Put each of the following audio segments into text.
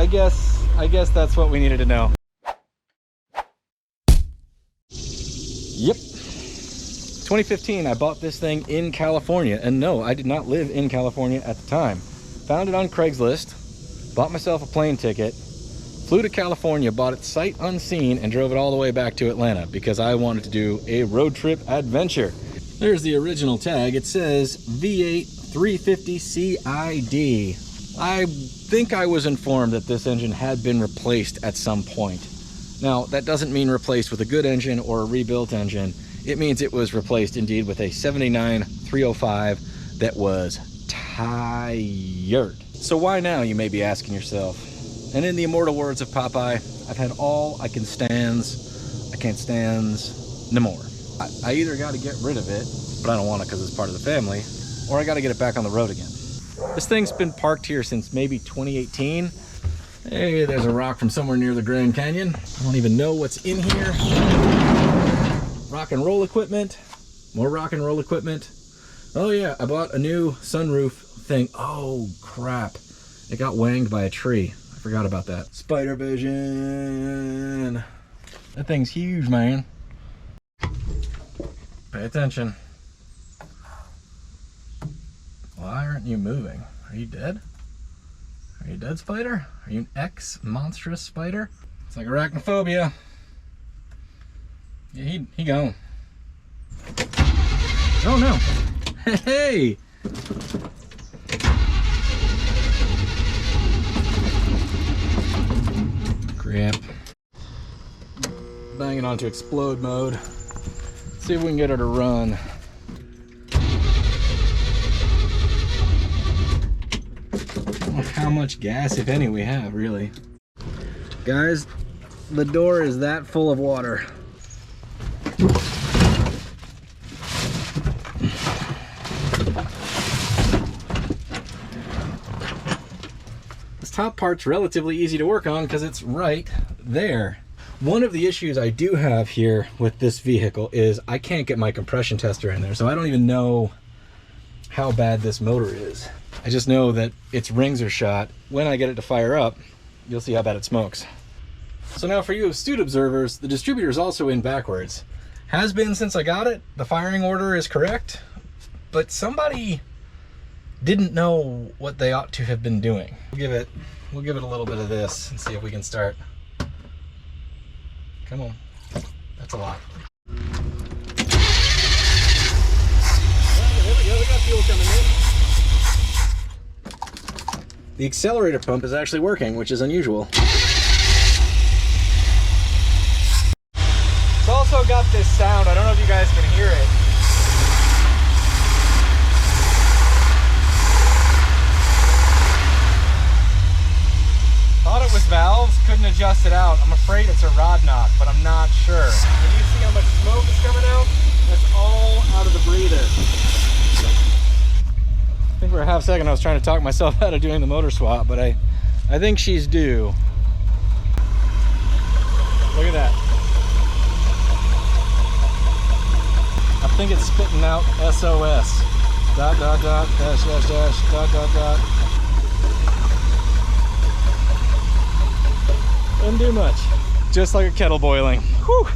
I guess that's what we needed to know. Yep. 2015, I bought this thing in California, and no, I did not live in California at the time. Found it on Craigslist, bought myself a plane ticket, flew to California, bought it sight unseen, and drove it all the way back to Atlanta because I wanted to do a road trip adventure. There's the original tag. It says V8 350 CID. I think I was informed that this engine had been replaced at some point. Now, that doesn't mean replaced with a good engine or a rebuilt engine. It means it was replaced indeed with a 79 305 that was tired. So why now, you may be asking yourself? And in the immortal words of Popeye, I've had all I can stands, I can't stands no more. I either got to get rid of it, but I don't want it because it's part of the family, or I got to get it back on the road again. This thing's been parked here since maybe 2018. Hey, there's a rock from somewhere near the Grand Canyon. I don't even know what's in here. Rock and roll equipment, more rock and roll equipment. Oh yeah, I bought a new sunroof thing. Oh crap, it got wanged by a tree. I forgot about that. Spider vision. That thing's huge, man. Pay attention. Why aren't you moving? Are you dead? Are you dead, spider? Are you an ex-monstrous spider? It's like arachnophobia. Yeah, he gone. Oh no. Hey! Crap. Bang it onto explode mode. See if we can get her to run. Look how much gas, if any, we have, really. Guys, the door is that full of water. This top part's relatively easy to work on because it's right there. One of the issues I do have here with this vehicle is I can't get my compression tester in there, so I don't even know how bad this motor is. I just know that its rings are shot. When I get it to fire up, you'll see how bad it smokes. So now for you astute observers, the distributor is also in backwards. Has been since I got it. The firing order is correct, but somebody didn't know what they ought to have been doing. We'll give it a little bit of this and see if we can start. Come on, that's a lot. Well, there we go, we got fuel coming in. The accelerator pump is actually working, which is unusual. It's also got this sound, I don't know if you guys can hear it. Thought it was valves, couldn't adjust it out. I'm afraid it's a rod knock, but I'm not sure. Can you see how much smoke is coming out? That's all out of the breather. I think for a half second I was trying to talk myself out of doing the motor swap, but I think she's due. Look at that. I think it's spitting out SOS. Dot, dot, dot, dash, dash, dash, dot, dot, dot. Doesn't do much. Just like a kettle boiling. Whew.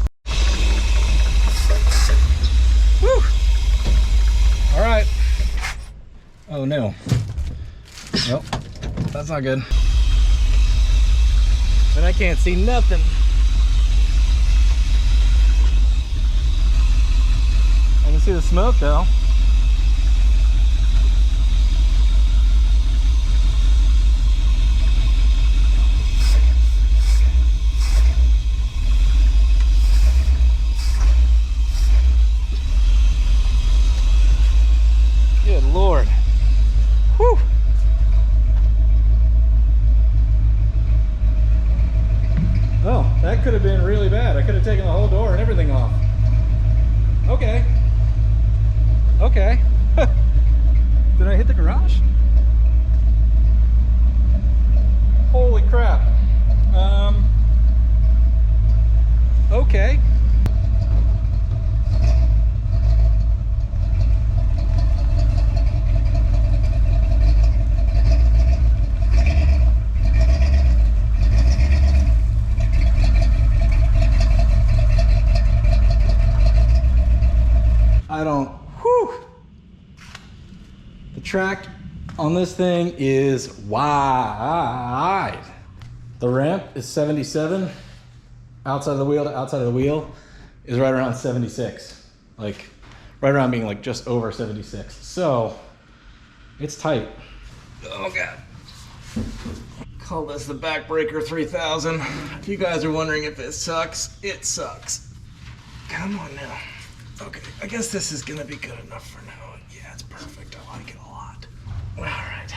Whew. All right. Oh no. Nope. That's not good. Then I can't see nothing. I can see the smoke though. Good Lord. Whew. Oh, that could have been really bad. I could have taken the whole door and everything off. Okay. Okay. Did I hit the garage? Holy crap. Okay. I don't, whew. The track on this thing is wide. The ramp is 77. Outside of the wheel to outside of the wheel is right around 76. Like, right around being like just over 76. So, it's tight. Oh God. Call this the Backbreaker 3000. If you guys are wondering if it sucks, it sucks. Come on now. Okay, I guess this is gonna be good enough for now. Yeah, it's perfect. I like it a lot. All right.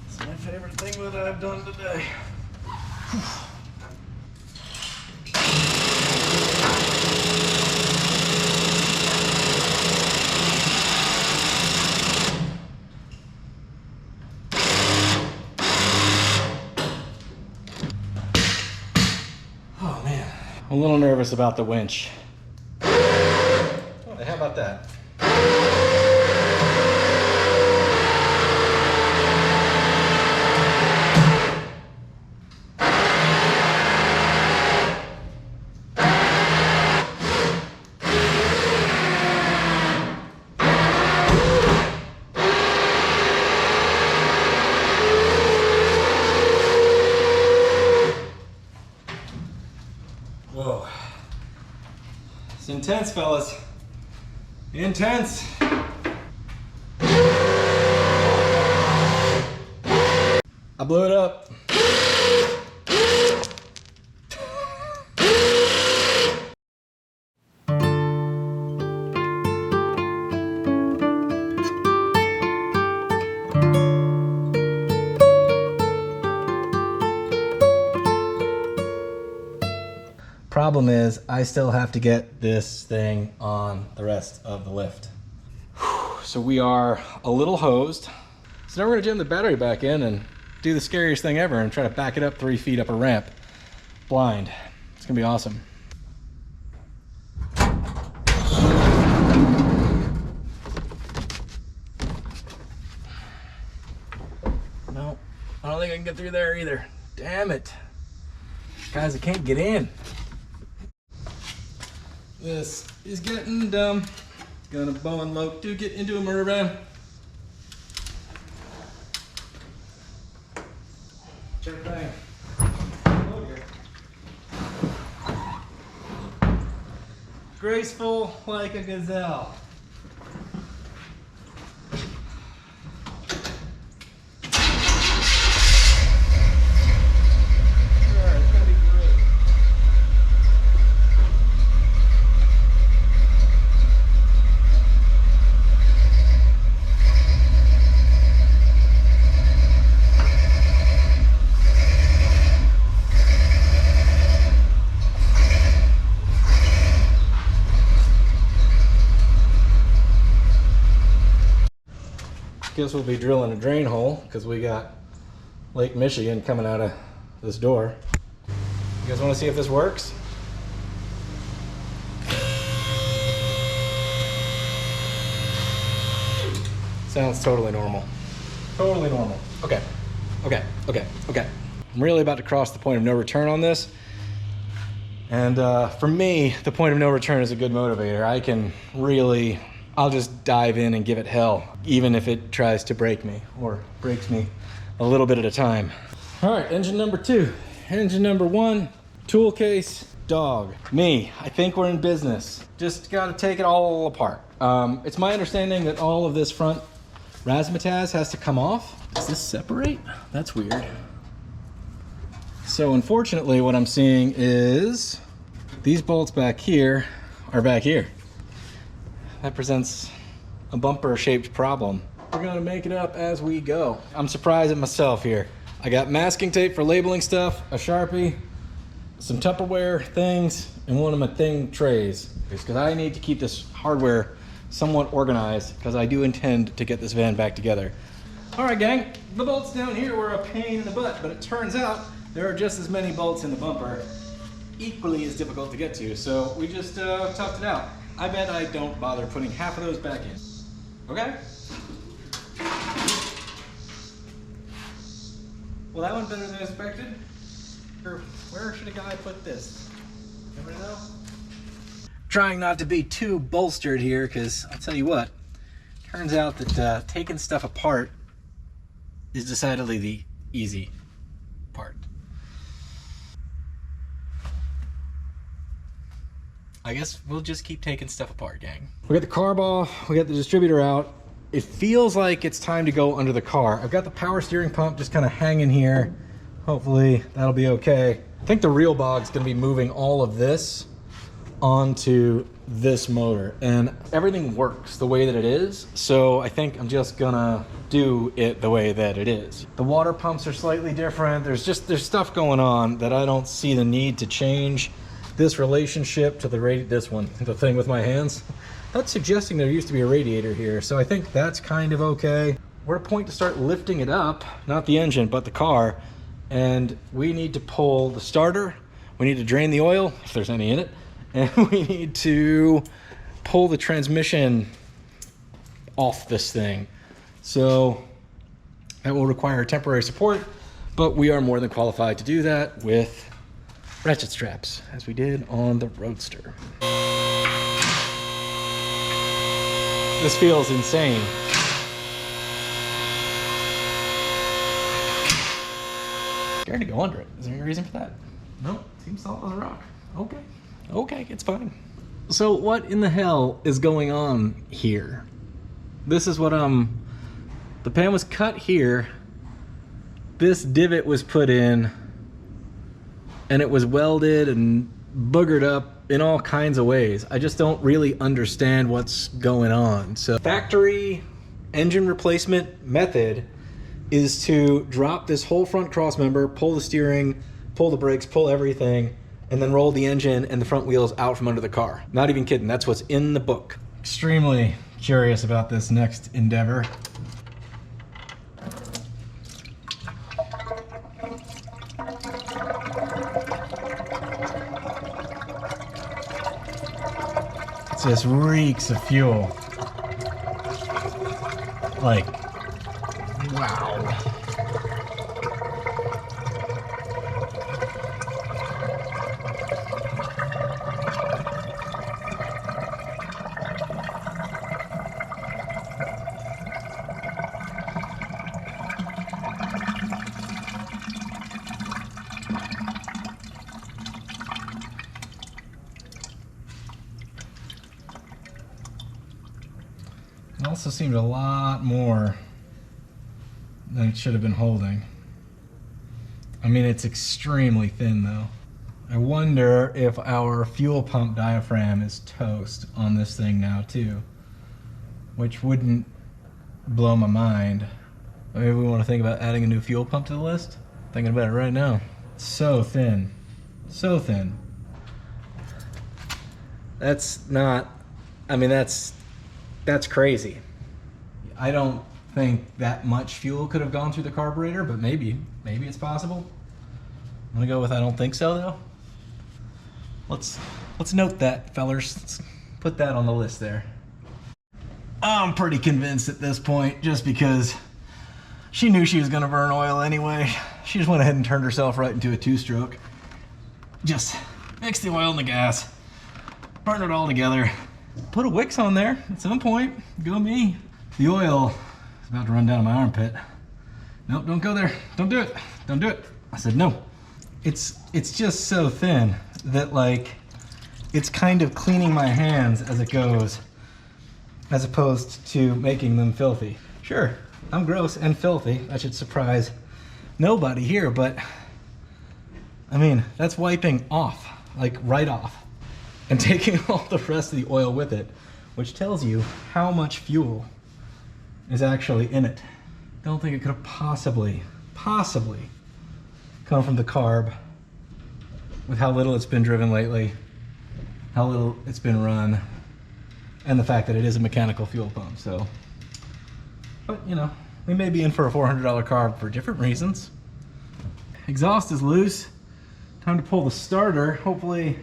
It's my favorite thing that I've done today. Oh man, I'm a little nervous about the winch. Oh, how about that? Whoa. It's intense, fellas. Intense. I blew it up. Problem is, I still have to get this thing on the rest of the lift. So we are a little hosed. So now we're gonna jam the battery back in and do the scariest thing ever and try to back it up 3 feet up a ramp, blind. It's gonna be awesome. No, I don't think I can get through there either. Damn it. Guys, I can't get in. This is getting dumb. Gonna bow and lope to get into a murder van. Check thing. Oh dear. Graceful like a gazelle. Guess we'll be drilling a drain hole because we got Lake Michigan coming out of this door. You guys want to see if this works? Sounds totally normal. Totally normal. Okay. I'm really about to cross the point of no return on this. And for me, the point of no return is a good motivator. I'll just dive in and give it hell, even if it tries to break me or breaks me a little bit at a time. All right, engine number 2. Engine number 1, tool case, dog. Me, I think we're in business. Just gotta take it all apart. It's my understanding that all of this front razzmatazz has to come off. Does this separate? That's weird. So unfortunately, what I'm seeing is these bolts back here are back here. That presents a bumper-shaped problem. We're gonna make it up as we go. I'm surprised at myself here. I got masking tape for labeling stuff, a Sharpie, some Tupperware things, and one of my thing trays. Because I need to keep this hardware somewhat organized, because I do intend to get this van back together. All right, gang, the bolts down here were a pain in the butt, but it turns out there are just as many bolts in the bumper, equally as difficult to get to, so we just toughed it out. I bet I don't bother putting half of those back in. Okay? Well, that went better than expected. Where should a guy put this? Anybody know? trying not to be too bolstered here, because I'll tell you what, turns out that taking stuff apart is decidedly the easy part. I guess we'll just keep taking stuff apart, gang. We got the carb off, we got the distributor out. It feels like it's time to go under the car. I've got the power steering pump just kind of hanging here. Hopefully that'll be okay. I think the real bog's gonna be moving all of this onto this motor, and everything works the way that it is, so I think I'm just gonna do it the way that it is. The water pumps are slightly different. There's stuff going on that I don't see the need to change this relationship to the thing with my hands. That's suggesting there used to be a radiator here, so I think that's kind of okay. We're at a point to start lifting it up, not the engine but the car, and we need to pull the starter, we need to drain the oil if there's any in it, and we need to pull the transmission off this thing. So that will require temporary support, but we are more than qualified to do that with ratchet straps, as we did on the Roadster. This feels insane. Scared to go under it. Is there any reason for that? No, seems solid as a rock. Okay. Okay, it's fine. So what in the hell is going on here? This is what the pan was cut here. This divot was put in, and it was welded and boogered up in all kinds of ways. I just don't really understand what's going on. So factory engine replacement method is to drop this whole front cross member, pull the steering, pull the brakes, pull everything, and then roll the engine and the front wheels out from under the car. Not even kidding, that's what's in the book. Extremely curious about this next endeavor. It just reeks of fuel. Like, wow. It also seemed a lot more than it should have been holding. I mean, it's extremely thin though. I wonder if our fuel pump diaphragm is toast on this thing now too, which wouldn't blow my mind. Maybe we want to think about adding a new fuel pump to the list. Thinking about it right now. It's so thin, so thin. That's not, I mean, that's crazy. I don't think that much fuel could have gone through the carburetor, but maybe it's possible. I'm gonna go with I don't think so though. Let's note that, fellers. Let's put that on the list there. I'm pretty convinced at this point, just because she knew she was gonna burn oil anyway. She just went ahead and turned herself right into a two-stroke. Just mix the oil and the gas, burn it all together. Put a Wix on there at some point. Go me. The oil is about to run down my armpit. Nope, don't go there. Don't do it. Don't do it. I said no. It's just so thin that like it's kind of cleaning my hands as it goes, as opposed to making them filthy. Sure, I'm gross and filthy. That should surprise nobody here, but I mean, that's wiping off, like right off, and taking all the rest of the oil with it, which tells you how much fuel is actually in it. Don't think it could have possibly come from the carb with how little it's been driven lately, how little it's been run, and the fact that it is a mechanical fuel pump. So, but you know, we may be in for a $400 carb for different reasons. Exhaust is loose. Time to pull the starter. Hopefully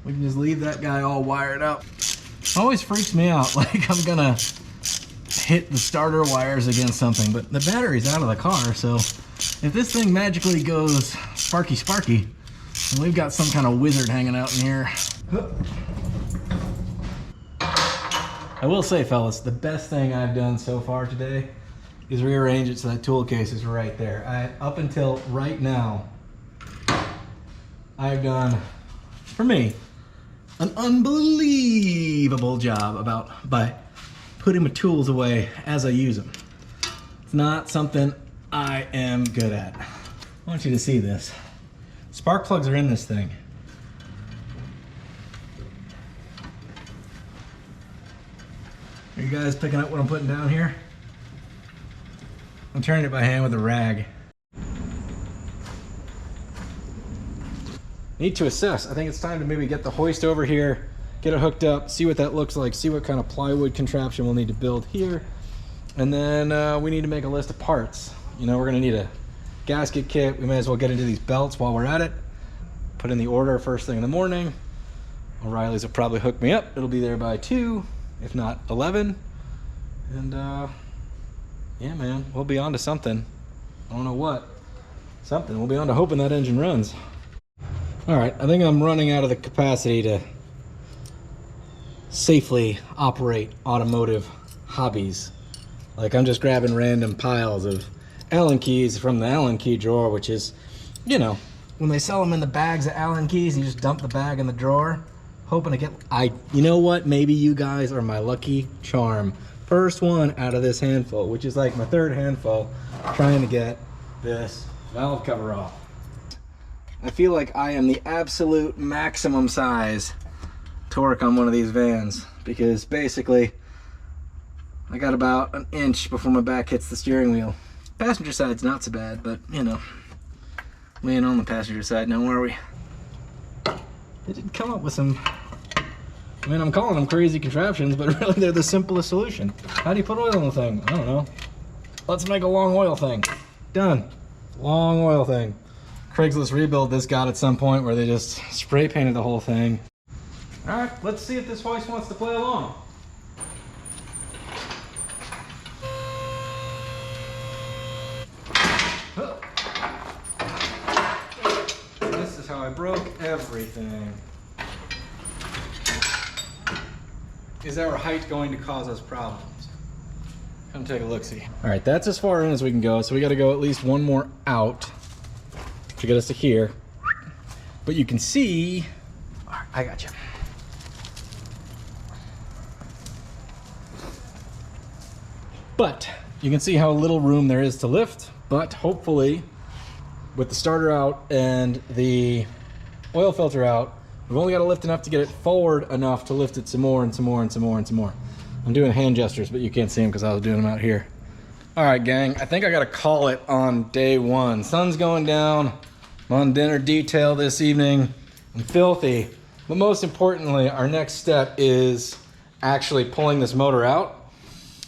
we can just leave that guy all wired up. It always freaks me out, like I'm gonna hit the starter wires against something, but the battery's out of the car, so if this thing magically goes sparky, then we've got some kind of wizard hanging out in here. I will say, fellas, the best thing I've done so far today is rearrange it so that tool case is right there. Up until right now, I've done, for me, an unbelievable job by putting my tools away as I use them. It's not something I am good at. I want you to see this. Spark plugs are in this thing. Are you guys picking up what I'm putting down here? I'm turning it by hand with a rag. Need to assess. I think it's time to maybe get the hoist over here, get it hooked up, see what that looks like, see what kind of plywood contraption we'll need to build here. And then we need to make a list of parts. You know, we're gonna need a gasket kit. We may as well get into these belts while we're at it. Put in the order first thing in the morning. O'Reilly's will probably hook me up. It'll be there by 2, if not 11. And yeah, man, we'll be on to something. I don't know what. Something. We'll be on to hoping that engine runs. All right, I think I'm running out of the capacity to safely operate automotive hobbies. Like, I'm just grabbing random piles of Allen keys from the Allen key drawer, which is, you know, when they sell them in the bags of Allen keys, you just dump the bag in the drawer, hoping to get, you know what, maybe you guys are my lucky charm. First one out of this handful, which is like my 3rd handful, trying to get this valve cover off. I feel like I am the absolute maximum size torque on one of these vans, because basically I got about an inch before my back hits the steering wheel. Passenger side's not so bad, but you know, we ain't on the passenger side now, are we? They did come up with some, I mean, I'm calling them crazy contraptions, but really they're the simplest solution. How do you put oil in the thing? I don't know. Let's make a long oil thing. Done. Long oil thing. Craigslist rebuild this got at some point where they just spray painted the whole thing. All right, let's see if this hoist wants to play along. This is how I broke everything. Is our height going to cause us problems? Come take a look-see. All right, that's as far in as we can go, so we gotta go at least one more out to get us to here. But you can see, all right, I got you. But you can see how little room there is to lift, but hopefully with the starter out and the oil filter out, we've only got to lift enough to get it forward enough to lift it some more and some more and some more and some more. I'm doing hand gestures, but you can't see them because I was doing them out here. All right, gang, I think I got to call it on day 1. Sun's going down. I'm on dinner detail this evening. I'm filthy. But most importantly, our next step is actually pulling this motor out.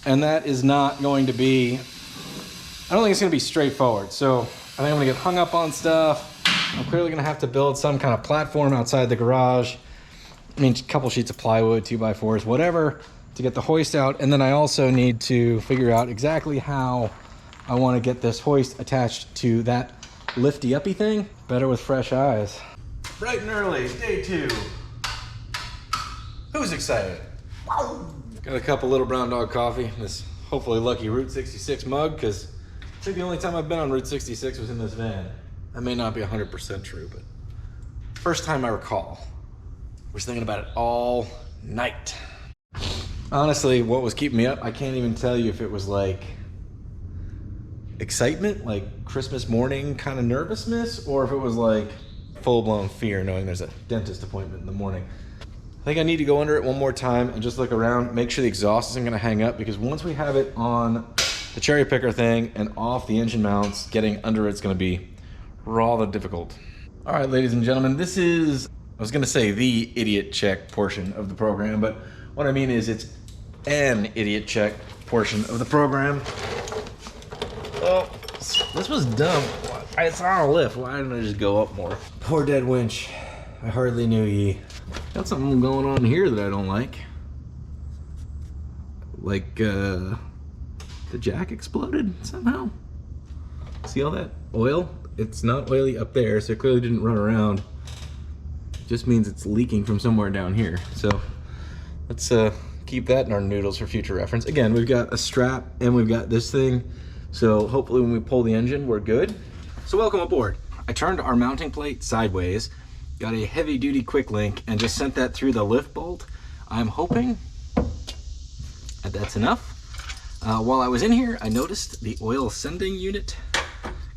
And that is not going to be, I don't think it's going to be straightforward. So I think I'm going to get hung up on stuff. I'm clearly going to have to build some kind of platform outside the garage. I mean, a couple sheets of plywood, 2x4s, whatever, to get the hoist out. And then I also need to figure out exactly how I want to get this hoist attached to that lifty uppy thing. Better with fresh eyes. Bright and early, day 2. Who's excited? Got a cup of Little Brown Dog coffee, this hopefully lucky Route 66 mug, because I think the only time I've been on Route 66 was in this van. That may not be 100% true, but first time I recall. Was thinking about it all night. Honestly, what was keeping me up, I can't even tell you if it was like excitement, like Christmas morning kind of nervousness, or if it was like full-blown fear knowing there's a dentist appointment in the morning. I think I need to go under it one more time and just look around, make sure the exhaust isn't gonna hang up, because once we have it on the cherry picker thing and off the engine mounts, getting under it's gonna be rather difficult. All right, ladies and gentlemen, this is, I was gonna say the idiot check portion of the program, but what I mean is it's an idiot check portion of the program. Oh, this was dumb. It's on a lift, why didn't I just go up more? Poor dead winch, I hardly knew ye. Got something going on here that I don't like. Like, the jack exploded somehow. See all that oil? It's not oily up there, so it clearly didn't run around. It just means it's leaking from somewhere down here. So let's keep that in our noodles for future reference. Again, we've got a strap and we've got this thing. So hopefully when we pull the engine, we're good. So welcome aboard. I turned our mounting plate sideways, got a heavy duty quick link, and just sent that through the lift bolt. I'm hoping that that's enough. While I was in here, I noticed the oil sending unit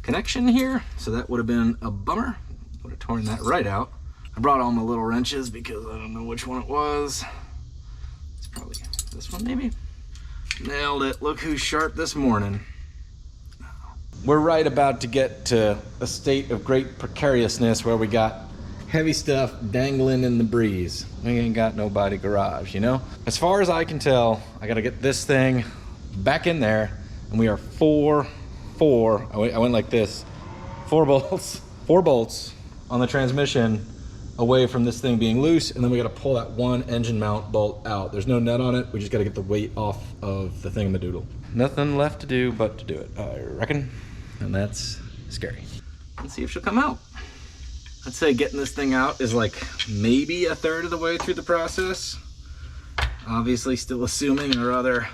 connection here. So that would have been a bummer. Would have torn that right out. I brought all my little wrenches because I don't know which one it was. It's probably this one maybe. Nailed it. Look who's sharp this morning. We're right about to get to a state of great precariousness where we got heavy stuff dangling in the breeze. We ain't got no body garage, you know? As far as I can tell, I gotta get this thing back in there, and we are I went like this, four bolts on the transmission away from this thing being loose, and then we gotta pull that one engine mount bolt out. There's no nut on it, we just gotta get the weight off of the thingamadoodle. Nothing left to do but to do it, I reckon. And that's scary. Let's see if she'll come out. I'd say getting this thing out is like maybe a third of the way through the process. Obviously still assuming our other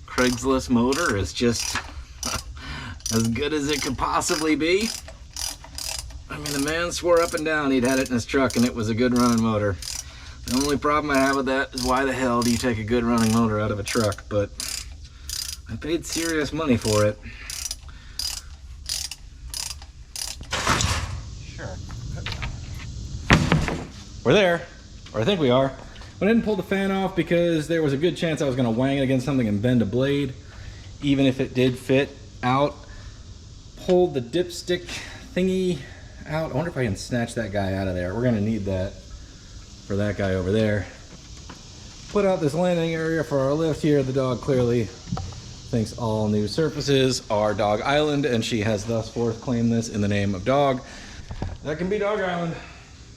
Craigslist motor is just as good as it could possibly be. I mean, the man swore up and down he'd had it in his truck and it was a good running motor. The only problem I have with that is why the hell do you take a good running motor out of a truck? But I paid serious money for it. We're there, or I think we are. But I didn't pull the fan off because there was a good chance I was gonna wang it against something and bend a blade, even if it did fit out. Pulled the dipstick thingy out. I wonder if I can snatch that guy out of there. We're gonna need that for that guy over there. Put out this landing area for our lift here. The dog clearly thinks all new surfaces are Dog Island, and she has thus forth claimed this in the name of dog. That can be Dog Island.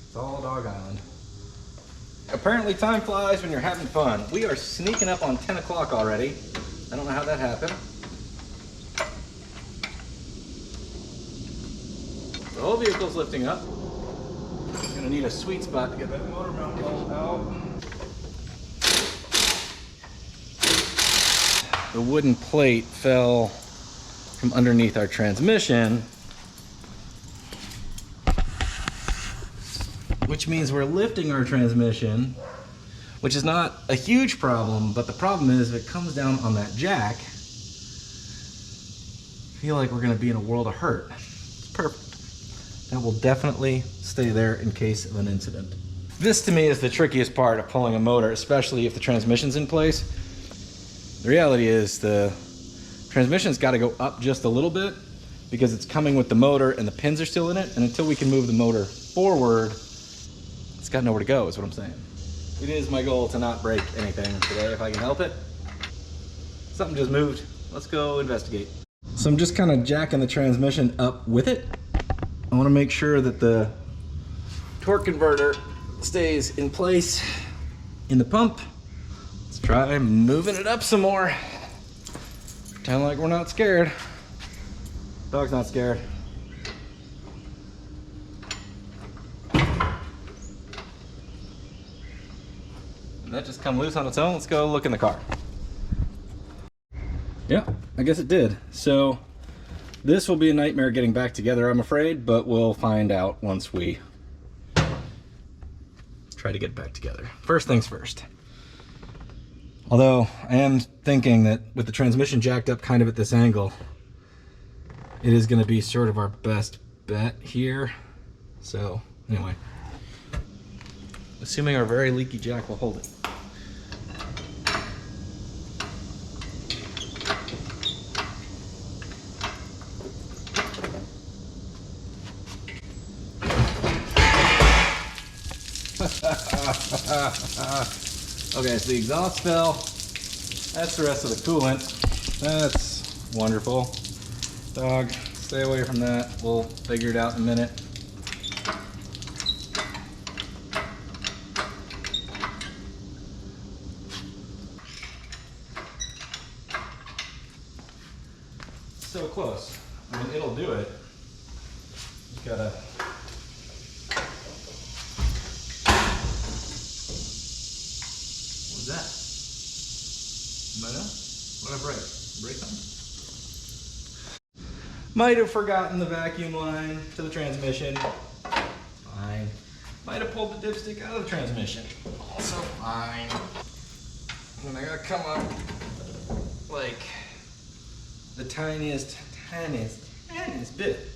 It's all Dog Island. Apparently time flies when you're having fun. We are sneaking up on 10 o'clock already. I don't know how that happened. The whole vehicle's lifting up. Gonna need a sweet spot to get that motor mount bolt out. The wooden plate fell from underneath our transmission, which means we're lifting our transmission, which is not a huge problem, but the problem is if it comes down on that jack, I feel like we're gonna be in a world of hurt. It's perfect. That will definitely stay there in case of an incident. This to me is the trickiest part of pulling a motor, especially if the transmission's in place. The reality is the transmission's gotta go up just a little bit because it's coming with the motor and the pins are still in it, and until we can move the motor forward, it's got nowhere to go, is what I'm saying. It is my goal to not break anything today if I can help it. Something just moved. Let's go investigate. So I'm just kind of jacking the transmission up with it. I want to make sure that the torque converter stays in place in the pump. Let's try moving it up some more. Pretend like we're not scared. Dog's not scared. That just come loose on its own. Let's go look in the car. Yeah, I guess it did. So this will be a nightmare getting back together, I'm afraid, but we'll find out once we try to get back together. First things first. Although I am thinking that with the transmission jacked up kind of at this angle, it is going to be sort of our best bet here. So anyway, assuming our very leaky jack will hold it. Okay, so the exhaust fell. That's the rest of the coolant. That's wonderful. Dog, stay away from that. We'll figure it out in a minute. So close. I mean, it'll do it. You gotta. What was that? Might have? What did I break? Break something? Might have forgotten the vacuum line to the transmission. Fine. Might have pulled the dipstick out of the transmission. Also fine. And I gotta come up like the tiniest bit.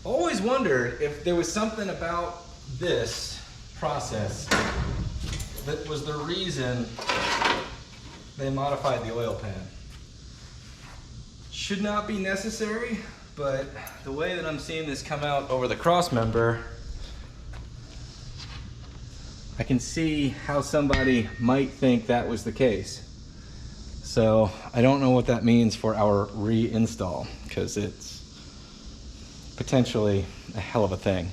Always wondered if there was something about this process that was the reason they modified the oil pan. Should not be necessary, but the way that I'm seeing this come out over the cross member, I can see how somebody might think that was the case. So I don't know what that means for our reinstall, because it's potentially a hell of a thing.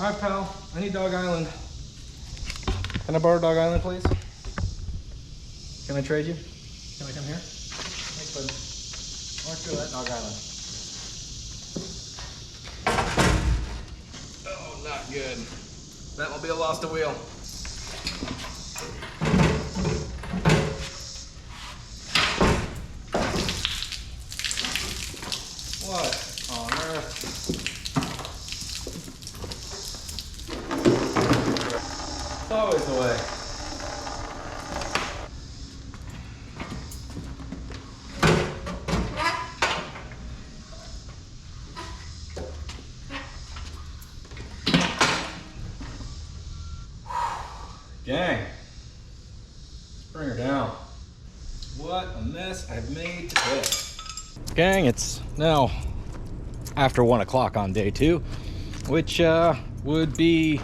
All right, pal, I need Dog Island. Can I borrow Dog Island, please? Can I trade you? Can I come here? Thanks, bud. Let's go to that Dog Island. Oh, not good. That will be a lost to wheel. What on earth? It's always the way. Gang, let's bring her down. What a mess I've made today. Gang, it's now after 1 o'clock on day 2, which would be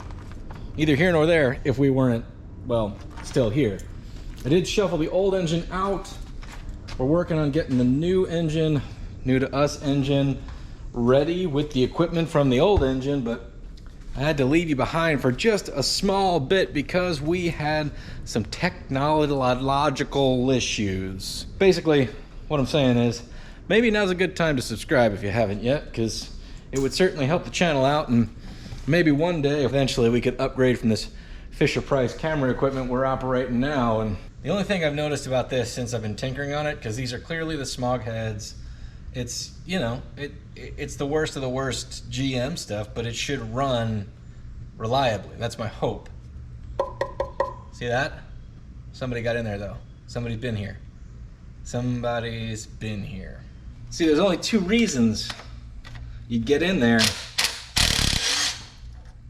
neither here nor there if we weren't, well, still here. I did shuffle the old engine out. We're working on getting the new engine, new to us engine, ready with the equipment from the old engine, but I had to leave you behind for just a small bit because we had some technological issues. Basically, what I'm saying is, maybe now's a good time to subscribe if you haven't yet, because it would certainly help the channel out, and maybe one day, eventually, we could upgrade from this Fisher-Price camera equipment we're operating now. And the only thing I've noticed about this since I've been tinkering on it, because these are clearly the smog heads, it's, you know, it's the worst of the worst GM stuff, but it should run reliably. That's my hope. See that? Somebody got in there though. Somebody's been here. Somebody's been here. See, there's only 2 reasons you get in there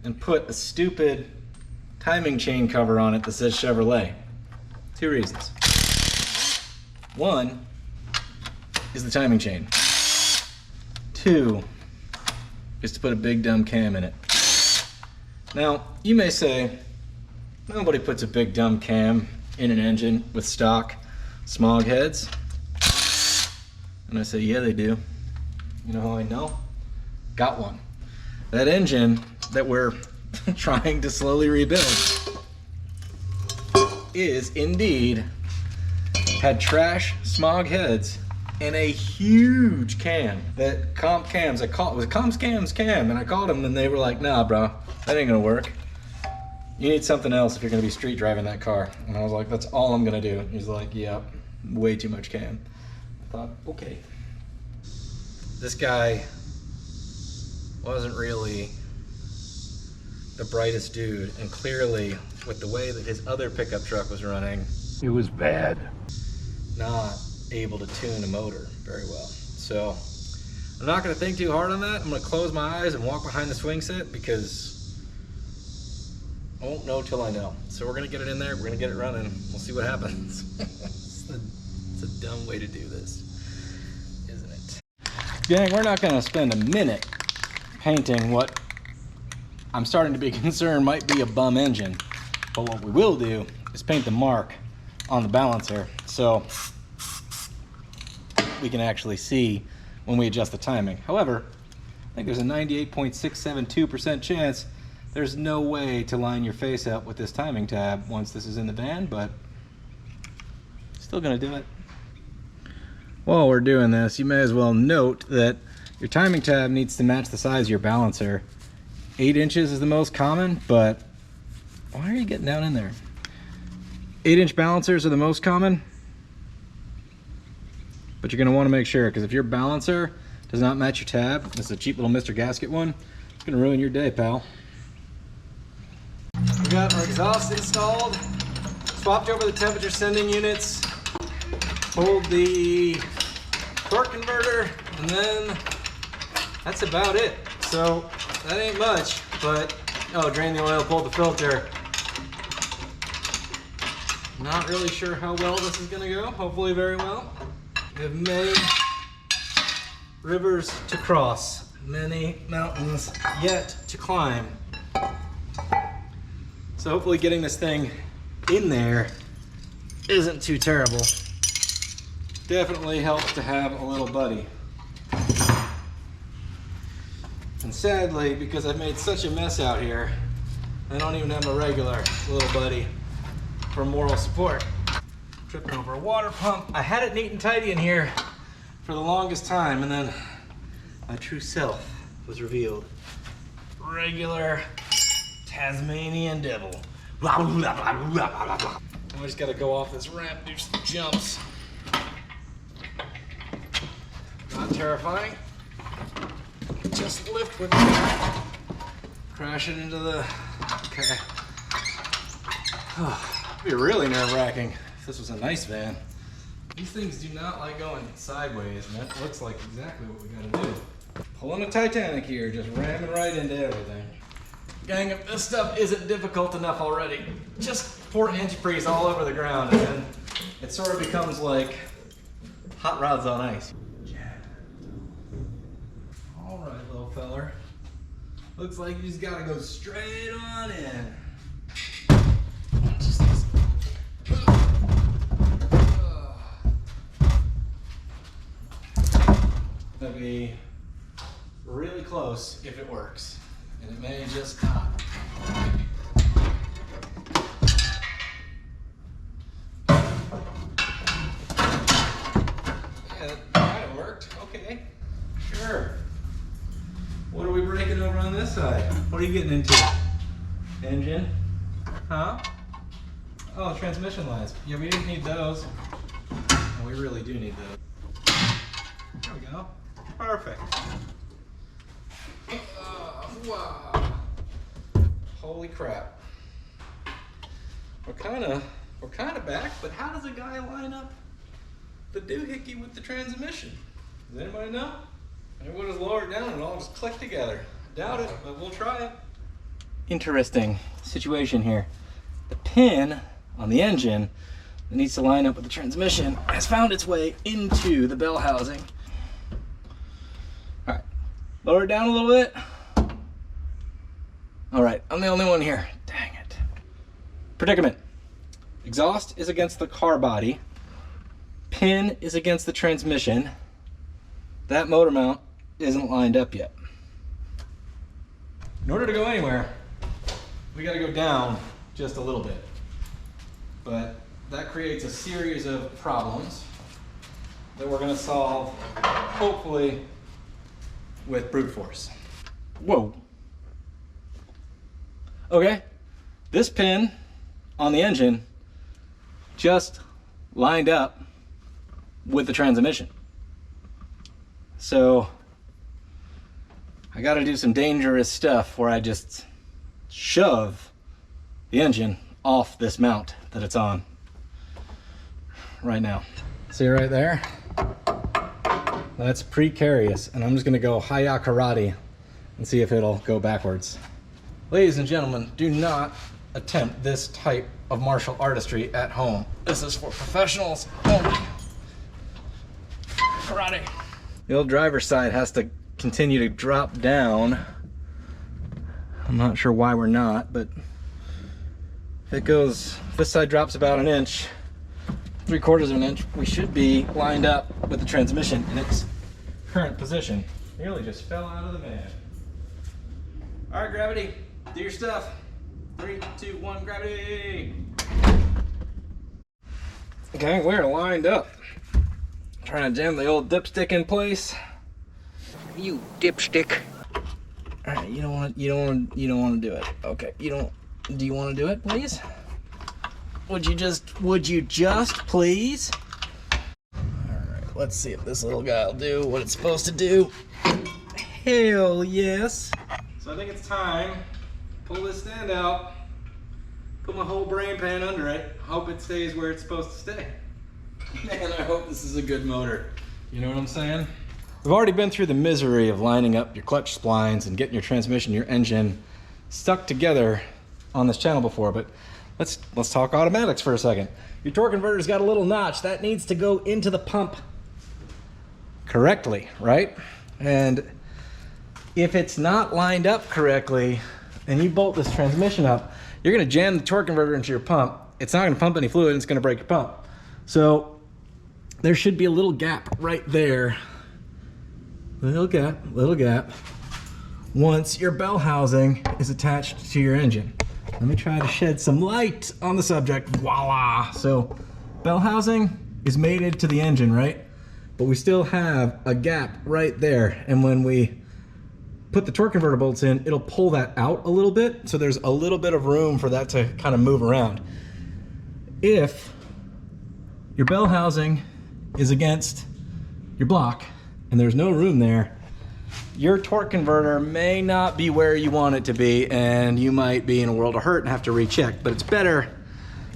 and put a stupid timing chain cover on it that says Chevrolet. 2 reasons. One is the timing chain. 2 is to put a big dumb cam in it. Now, you may say, nobody puts a big dumb cam in an engine with stock smog heads. And I say, yeah, they do. You know how I know? Got one. That engine that we're trying to slowly rebuild is indeed had trash smog heads and a huge cam that Comp Cams, it was Comp Cams cam, and I called them and they were like, nah bro, that ain't gonna work. You need something else if you're gonna be street driving that car. And I was like, that's all I'm gonna do. He's like, yep, way too much cam. I thought, okay. This guy wasn't really the brightest dude, and clearly with the way that his other pickup truck was running, it was bad. Not able to tune a motor very well. So I'm not gonna think too hard on that. I'm gonna close my eyes and walk behind the swing set because I won't know till I know. So we're gonna get it in there, we're gonna get it running, we'll see what happens. It's a dumb way to do this, isn't it? Gang, we're not gonna spend a minute painting what I'm starting to be concerned might be a bum engine. But what we will do is paint the mark on the balancer so we can actually see when we adjust the timing. However, I think there's a 98.672% chance there's no way to line your face up with this timing tab once this is in the van, but still gonna do it. While we're doing this, you may as well note that your timing tab needs to match the size of your balancer. 8 inches is the most common, but why are you getting down in there? 8-inch balancers are the most common, but you're going to want to make sure, because if your balancer does not match your tab, this is a cheap little Mr. Gasket one, it's going to ruin your day, pal. We got our exhaust installed, swapped over the temperature sending units, pulled the torque converter, and then that's about it. So that ain't much, but oh, drained the oil, pulled the filter. Not really sure how well this is gonna go. Hopefully very well. We have many rivers to cross, many mountains yet to climb. So hopefully getting this thing in there isn't too terrible. Definitely helps to have a little buddy. And sadly, because I've made such a mess out here, I don't even have a regular little buddy for moral support. Tripping over a water pump. I had it neat and tidy in here for the longest time, and then my true self was revealed. Regular Tasmanian devil. I just gotta go off this ramp, do some jumps. Not terrifying. Just lift with it. Crash it into the... Okay. Oh, it'd be really nerve-wracking if this was a nice van. These things do not like going sideways, and that looks like exactly what we gotta do. Pulling a Titanic here, just ramming right into everything. Gang, if this stuff isn't difficult enough already, just pour antifreeze all over the ground, and then it sort of becomes like hot rods on ice. Alright, little feller. Looks like you just gotta go straight on in. That'd be really close if it works, and it may just not. Yeah, that kind of worked. Okay, sure. What are we breaking over on this side? What are you getting into? Engine? Huh? Oh, transmission lines. Yeah, we didn't need those. And we really do need those. There we go. Perfect. Wow. Holy crap. We're kind of back, but how does a guy line up the doohickey with the transmission? Does anybody know? Maybe we'll just lower it down and it'll all just click together. Doubt it, but we'll try it. Interesting situation here. The pin on the engine that needs to line up with the transmission has found its way into the bell housing. All right, lower it down a little bit. All right, I'm the only one here. Dang it. Predicament. Exhaust is against the car body. Pin is against the transmission. That motor mount isn't lined up yet. In order to go anywhere, we gotta go down just a little bit. But that creates a series of problems that we're gonna solve, hopefully, with brute force. Whoa. Okay, this pin on the engine just lined up with the transmission. So I got to do some dangerous stuff where I just shove the engine off this mount that it's on right now. See right there? That's precarious, and I'm just gonna go Hiya Karate and see if it'll go backwards. Ladies and gentlemen, do not attempt this type of martial artistry at home. This is for professionals only. Karate. The old driver's side has to continue to drop down. I'm not sure why we're not, but if this side drops about an inch, 3/4 of an inch, we should be lined up with the transmission in its current position. Nearly just fell out of the van. All right, gravity, do your stuff. 3, 2, 1, gravity. Okay, we're lined up. Trying to jam the old dipstick in place. You dipstick. All right, you don't want to do it. Okay, do you want to do it, please? Would you just please? All right, let's see if this little guy will do what it's supposed to do. Hell yes. So I think it's time. Pull this stand out. Put my whole brain pan under it. Hope it stays where it's supposed to stay. Man, I hope this is a good motor. You know what I'm saying? We've already been through the misery of lining up your clutch splines and getting your transmission, your engine stuck together on this channel before, but let's talk automatics for a second. Your torque converter's got a little notch that needs to go into the pump correctly, right? And if it's not lined up correctly and you bolt this transmission up, you're gonna jam the torque converter into your pump. It's not gonna pump any fluid and it's gonna break your pump. So there should be a little gap right there. Little gap. Once your bell housing is attached to your engine. Let me try to shed some light on the subject. Voila! So bell housing is mated to the engine, right? But we still have a gap right there. And when we put the torque converter bolts in, it'll pull that out a little bit. So there's a little bit of room for that to kind of move around. If your bell housing is against your block and there's no room there, your torque converter may not be where you want it to be, and you might be in a world of hurt and have to recheck. But it's better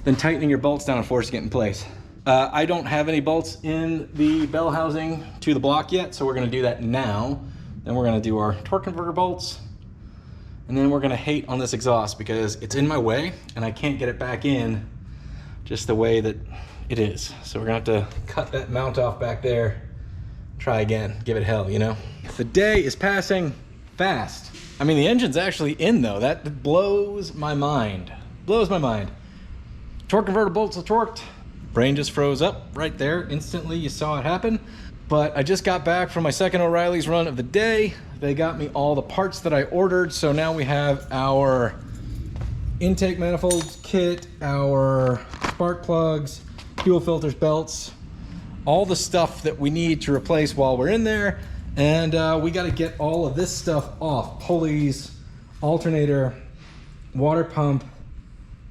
than tightening your bolts down and forcing it in place. I don't have any bolts in the bell housing to the block yet, so we're gonna do that now. Then we're gonna do our torque converter bolts, and then we're gonna hate on this exhaust because it's in my way and I can't get it back in just the way that it is. So we're gonna have to cut that mount off back there, try again, give it hell, you know? The day is passing fast. I mean, the engine's actually in though. That blows my mind. Blows my mind. Torque converter bolts are torqued. Brain just froze up right there. Instantly, you saw it happen. But I just got back from my second O'Reilly's run of the day. They got me all the parts that I ordered. So now we have our intake manifolds kit, our spark plugs, fuel filters, belts, all the stuff that we need to replace while we're in there. And we got to get all of this stuff off. Pulleys, alternator, water pump,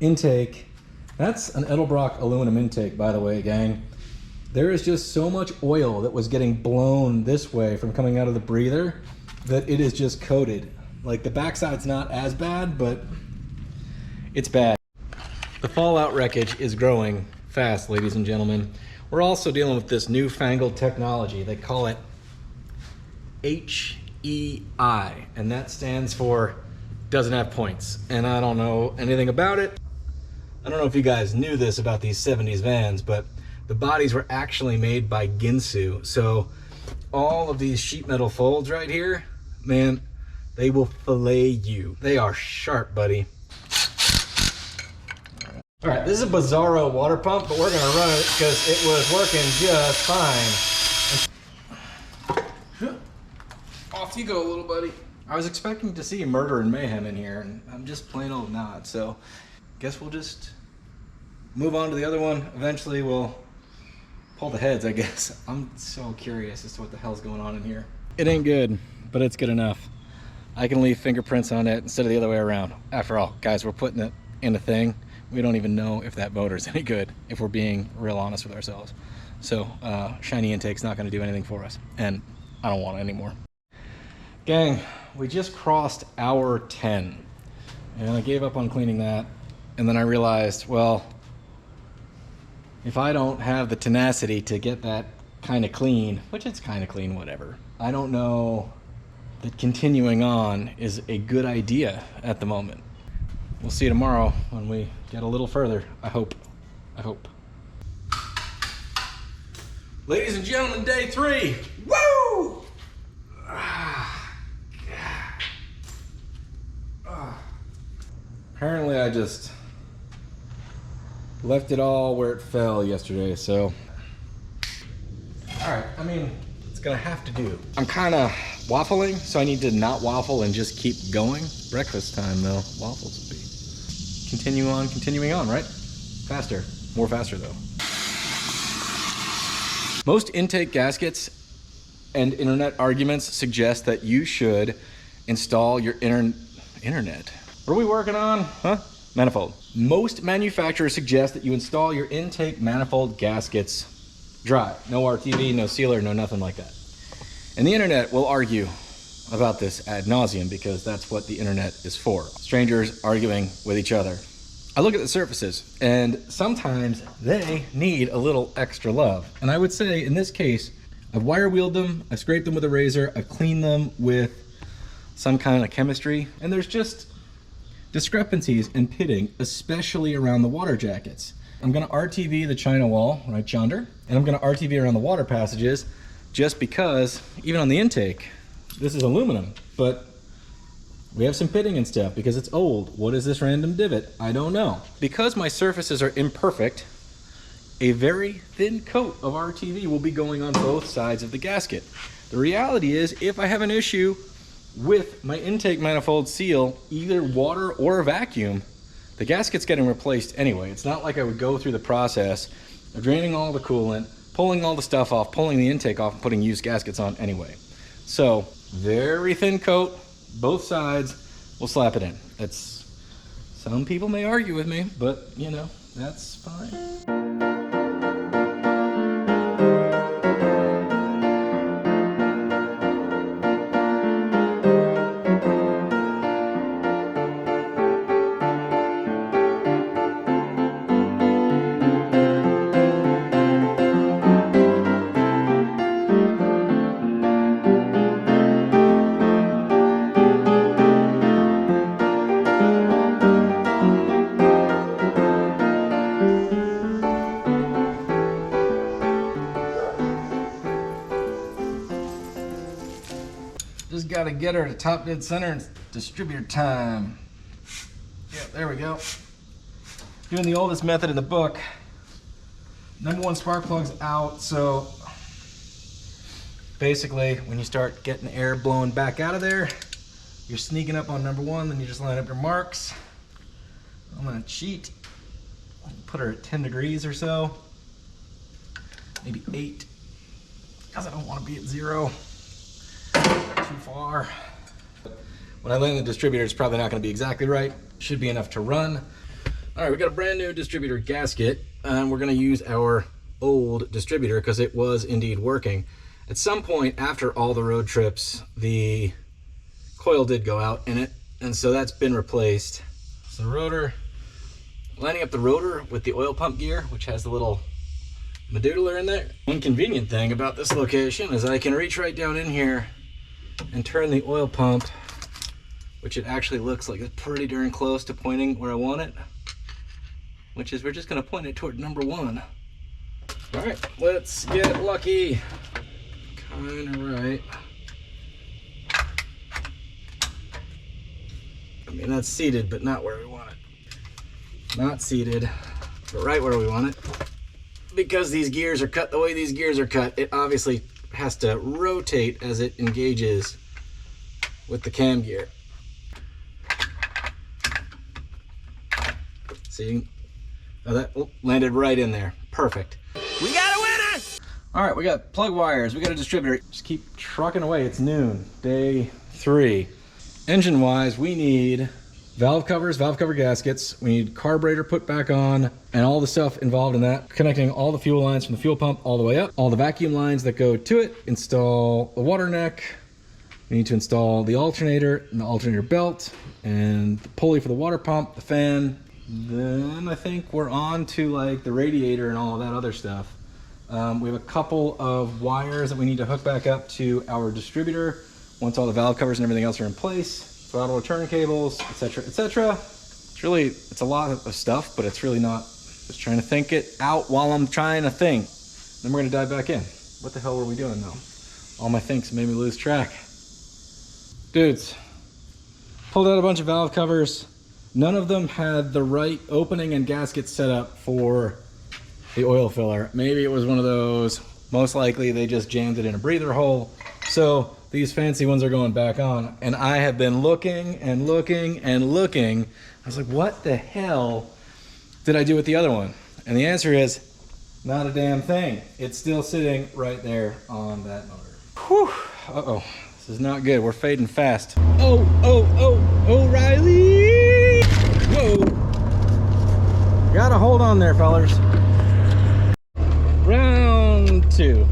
intake. That's an Edelbrock aluminum intake, by the way, gang. There is just so much oil that was getting blown this way from coming out of the breather that it is just coated. Like, the backside's not as bad, but it's bad. The fallout wreckage is growing fast, ladies and gentlemen. We're also dealing with this newfangled technology. They call it HEI, and that stands for doesn't have points. And I don't know anything about it. I don't know if you guys knew this about these 70s vans, but the bodies were actually made by Ginsu. So all of these sheet metal folds right here, man, they will fillet you. They are sharp, buddy. All right, this is a Bizarro water pump, but we're gonna run it because it was working just fine. Off you go, little buddy. I was expecting to see murder and mayhem in here, and I'm just plain old not. So guess we'll just move on to the other one. Eventually we'll pull the heads, I guess. I'm so curious as to what the hell's going on in here. It ain't good, but it's good enough. I can leave fingerprints on it instead of the other way around. After all, guys, we're putting it in a thing. We don't even know if that motor's any good, if we're being real honest with ourselves. So shiny intake's not gonna do anything for us, and I don't want it anymore. Gang, we just crossed hour 10, and I gave up on cleaning that, and then I realized, well, if I don't have the tenacity to get that kind of clean, which it's kind of clean, whatever, I don't know that continuing on is a good idea at the moment. We'll see you tomorrow when we get a little further, I hope. I hope. Ladies and gentlemen, day 3. Woo! Apparently I just left it all where it fell yesterday, so. All right, I mean, it's gonna have to do. I'm kind of waffling, so I need to not waffle and just keep going. Breakfast time though, waffles would be. Continuing on, right? Faster, more faster though. Most intake gaskets and internet arguments suggest that you should install your internet. What are we working on? Huh? manifold. Most manufacturers suggest that you install your intake manifold gaskets dry. No RTV, no sealer, no nothing like that. And the internet will argue about this ad nauseum because that's what the internet is for. Strangers arguing with each other. I look at the surfaces and sometimes they need a little extra love. And I would say in this case, I've wire wheeled them, I've scraped them with a razor, I've cleaned them with some kind of chemistry, and there's just discrepancies in pitting, especially around the water jackets. I'm gonna RTV the China wall right yonder, and I'm gonna RTV around the water passages just because, even on the intake, this is aluminum, but we have some pitting and stuff because it's old. What is this random divot? I don't know. Because my surfaces are imperfect, a very thin coat of RTV will be going on both sides of the gasket. The reality is, if I have an issue with my intake manifold seal, either water or vacuum, the gasket's getting replaced anyway. It's not like I would go through the process of draining all the coolant, pulling all the stuff off, pulling the intake off, and putting used gaskets on anyway. So, very thin coat, both sides, we'll slap it in. Some people may argue with me, but you know, that's fine. Just gotta get her to top dead center and distributor time. Yeah, there we go. Doing the oldest method in the book. Number one spark plug's out, so basically when you start getting air blowing back out of there, you're sneaking up on number one, then you just line up your marks. I'm gonna cheat. Put her at 10 degrees or so. Maybe 8, because I don't want to be at 0. Too far. When I land the distributor, it's probably not going to be exactly right. Should be enough to run. All right, we got a brand new distributor gasket, and we're going to use our old distributor because it was indeed working. At some point after all the road trips, the coil did go out in it, and so that's been replaced. So the rotor, lining up the rotor with the oil pump gear, which has the little medular in there. One convenient thing about this location is I can reach right down in here and turn the oil pump, which it actually looks like it's pretty darn close to pointing where I want it, which is we're just going to point it toward number one. All right, let's get lucky. Kind of right. I mean, that's seated, but not where we want it. Not seated, but right where we want it. Because these gears are cut the way these gears are cut, it obviously has to rotate as it engages with the cam gear. See? Oh, that landed right in there. Perfect. We got a winner! All right, we got plug wires, we got a distributor. Just keep trucking away. It's noon, day 3. Engine-wise, we need valve covers, valve cover gaskets. We need carburetor put back on and all the stuff involved in that. Connecting all the fuel lines from the fuel pump all the way up. All the vacuum lines that go to it. Install the water neck. We need to install the alternator and the alternator belt and the pulley for the water pump, the fan. Then I think we're on to like the radiator and all of that other stuff. We have a couple of wires that we need to hook back up to our distributor once all the valve covers and everything else are in place. Throttle return cables, etc., etc. It's a lot of stuff, but it's really not. Just trying to think it out while I'm trying to think. Then we're gonna dive back in. What the hell were we doing though? All my thinks made me lose track. Dudes, pulled out a bunch of valve covers. None of them had the right opening and gasket set up for the oil filler. Maybe it was one of those. Most likely they just jammed it in a breather hole. So these fancy ones are going back on, and I have been looking and looking and looking. I was like, what the hell did I do with the other one? And the answer is, not a damn thing. It's still sitting right there on that motor. Whew. Uh-oh, this is not good. We're fading fast. Oh, Riley! Whoa, Gotta hold on there, fellers. Round 2.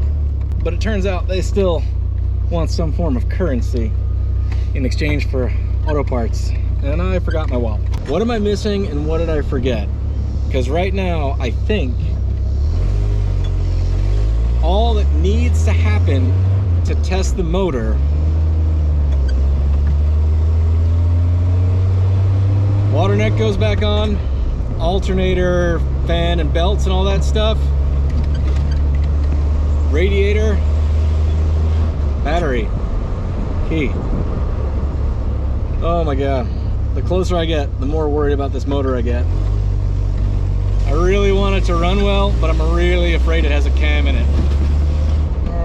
But it turns out they still want some form of currency in exchange for auto parts. And I forgot my wallet. What am I missing and what did I forget? Because right now, I think all that needs to happen to test the motor, water neck goes back on, alternator, fan and belts and all that stuff, radiator, battery, key. Oh my god, the closer I get, the more worried about this motor I get. I really want it to run well, but I'm really afraid it has a cam in it.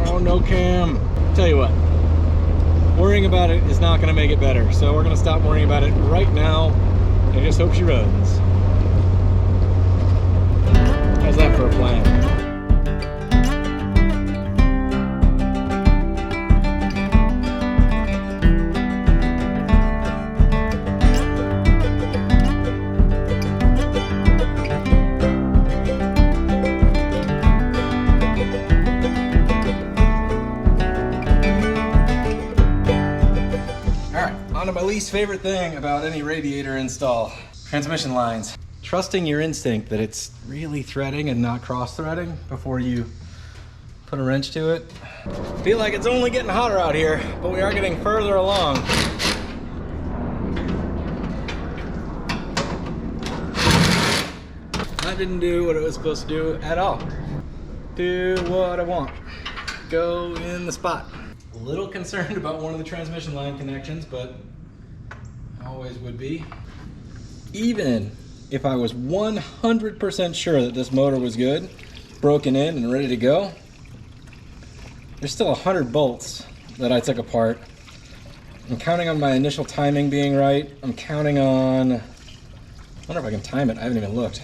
Oh, no cam. Tell you what, worrying about it is not going to make it better, so we're going to stop worrying about it right now and just hope she runs. How's that for a plan? My least favorite thing about any radiator install: transmission lines. Trusting your instinct that it's really threading and not cross-threading before you put a wrench to it. I feel like it's only getting hotter out here, but we are getting further along. That didn't do what it was supposed to do at all. Do what I want. Go in the spot. A little concerned about one of the transmission line connections, but always would be. Even if I was 100% sure that this motor was good, broken in and ready to go, there's still 100 bolts that I took apart. I'm counting on my initial timing being right. I'm counting on, I wonder if I can time it, I haven't even looked.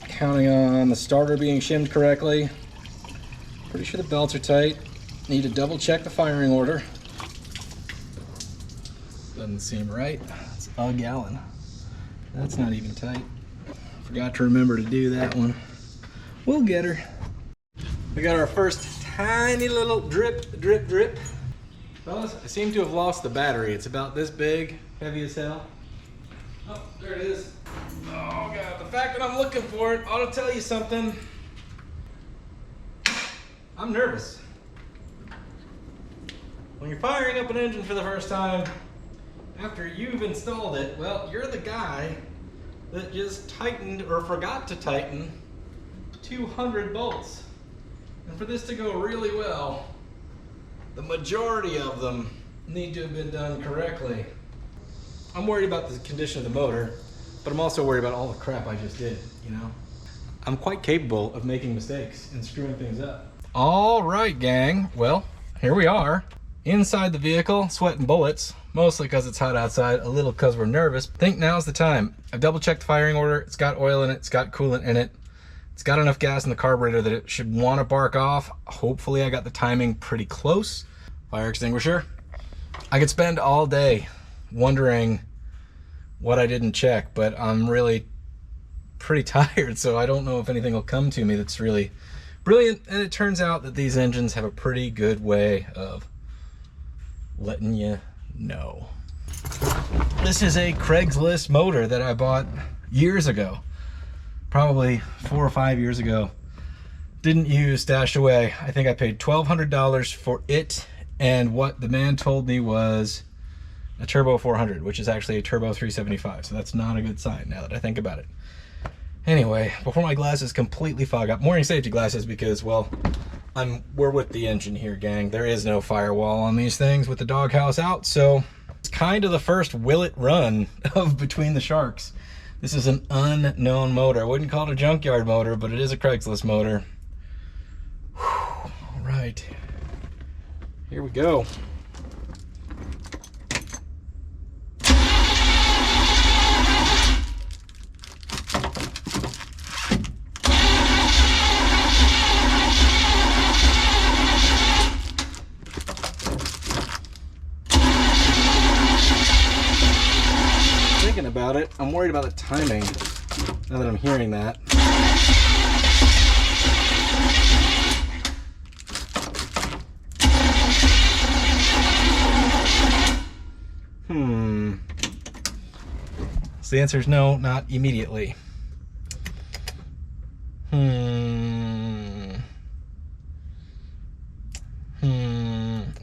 Counting on the starter being shimmed correctly. Pretty sure the belts are tight. Need to double check the firing order. Doesn't seem right. It's a gallon. That's not even tight. Forgot to remember to do that one. We'll get her. We got our first tiny little drip, drip, drip. Fellas, I seem to have lost the battery. It's about this big, heavy as hell. Oh, there it is. Oh god, the fact that I'm looking for it ought to tell you something. I'm nervous. When you're firing up an engine for the first time, after you've installed it, well, you're the guy that just tightened or forgot to tighten 200 bolts. And for this to go really well, the majority of them need to have been done correctly. I'm worried about the condition of the motor, but I'm also worried about all the crap I just did, you know? I'm quite capable of making mistakes and screwing things up. All right, gang. Well, here we are. Inside the vehicle, sweating bullets, mostly because it's hot outside, a little because we're nervous. Think now's the time. I've double checked the firing order. It's got oil in it, it's got coolant in it. It's got enough gas in the carburetor that it should want to bark off. Hopefully I got the timing pretty close. Fire extinguisher. I could spend all day wondering what I didn't check, but I'm really pretty tired, so I don't know if anything will come to me that's really brilliant. And it turns out that these engines have a pretty good way of letting you know. This is a Craigslist motor that I bought years ago, probably 4 or 5 years ago. Didn't use, stashed away. I think I paid $1,200 for it, and what the man told me was a turbo 400, which is actually a turbo 375, so that's not a good sign now that I think about it. Anyway, before my glasses completely fog up, morning safety glasses, because, well, we're with the engine here, gang. There is no firewall on these things with the doghouse out, so it's kind of the first will it run of Between the Sharks. This is an unknown motor. I wouldn't call it a junkyard motor, but it is a Craigslist motor. Whew. All right, here we go. About it, I'm worried about the timing. Now that I'm hearing that. So the answer is no, not immediately.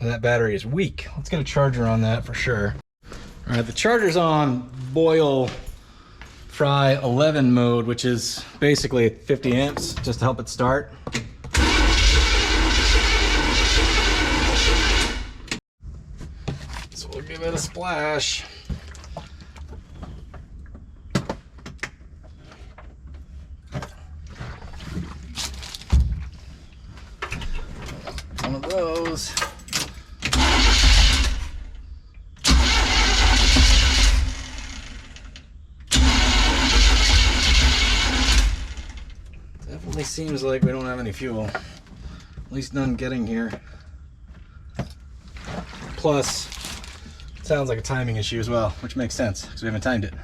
That battery is weak. Let's get a charger on that for sure. All right, the charger's on boil fry 11 mode, which is basically 50 amps just to help it start. So we'll give it a splash. One of those. Definitely seems like we don't have any fuel. At least none getting here. Plus, it sounds like a timing issue as well, which makes sense because we haven't timed it.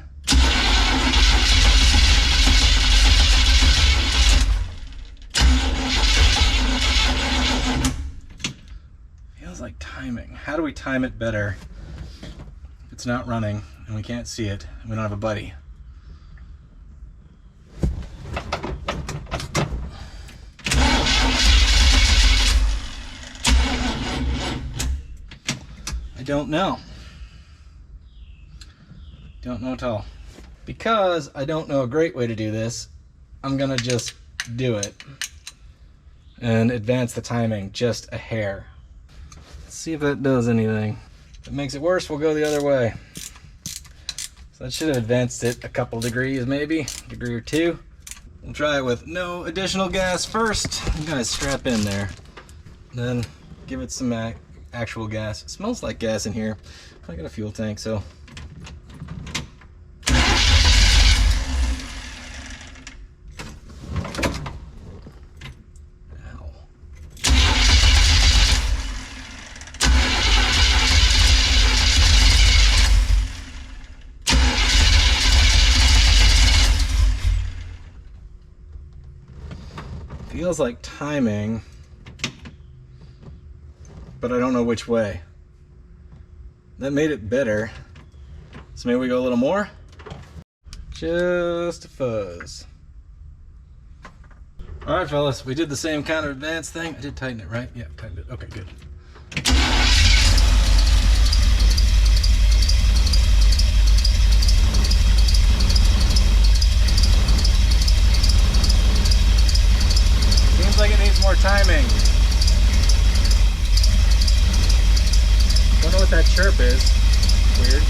Feels like timing. How do we time it better if it's not running and we can't see it and we don't have a buddy? I don't know. Don't know at all. Because I don't know a great way to do this, I'm gonna just do it and advance the timing just a hair. Let's see if that does anything. If it makes it worse, we'll go the other way. So that should have advanced it a couple degrees, maybe a degree or two. We'll try it with no additional gas first. You guys strap in there. Then give it some actual gas. It smells like gas in here. I got a fuel tank, so. Ow. Feels like timing, but I don't know which way. That made it better. So maybe we go a little more? Just a fuzz. All right, fellas, we did the same kind of advanced thing. I did tighten it, right? Yeah, tightened it. Okay, good. Seems like it needs more timing. Don't know what that chirp is. Weird.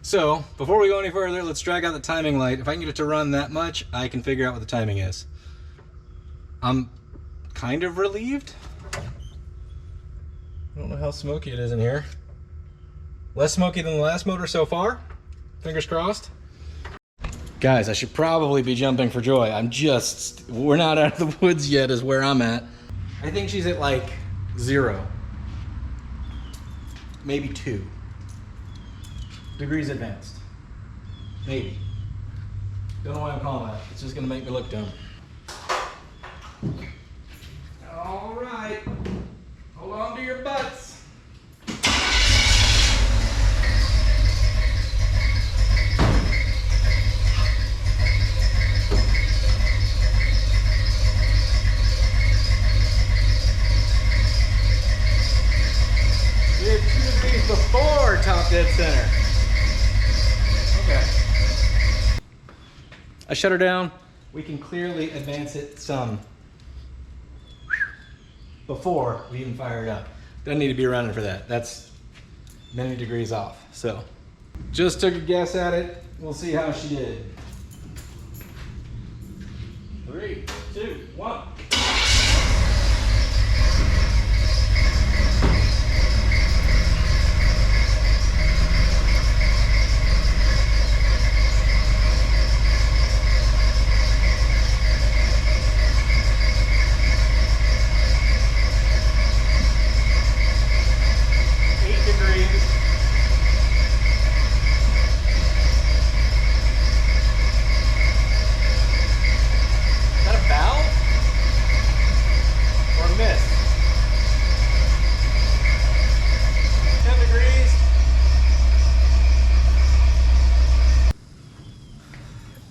So, before we go any further, let's drag out the timing light. If I can get it to run that much, I can figure out what the timing is. I'm kind of relieved. I don't know how smoky it is in here. Less smoky than the last motor so far. Fingers crossed. Guys, I should probably be jumping for joy. We're not out of the woods yet is where I'm at. I think she's at like 0. Maybe 2 degrees advanced. Maybe. Don't know why I'm calling that. It's just gonna make me look dumb. All right. Hold on to your butts. Before top dead center. Okay. I shut her down. We can clearly advance it some before we even fire it up. Doesn't need to be running for that. That's many degrees off. So just took a guess at it. We'll see how she did. 3, 2, 1.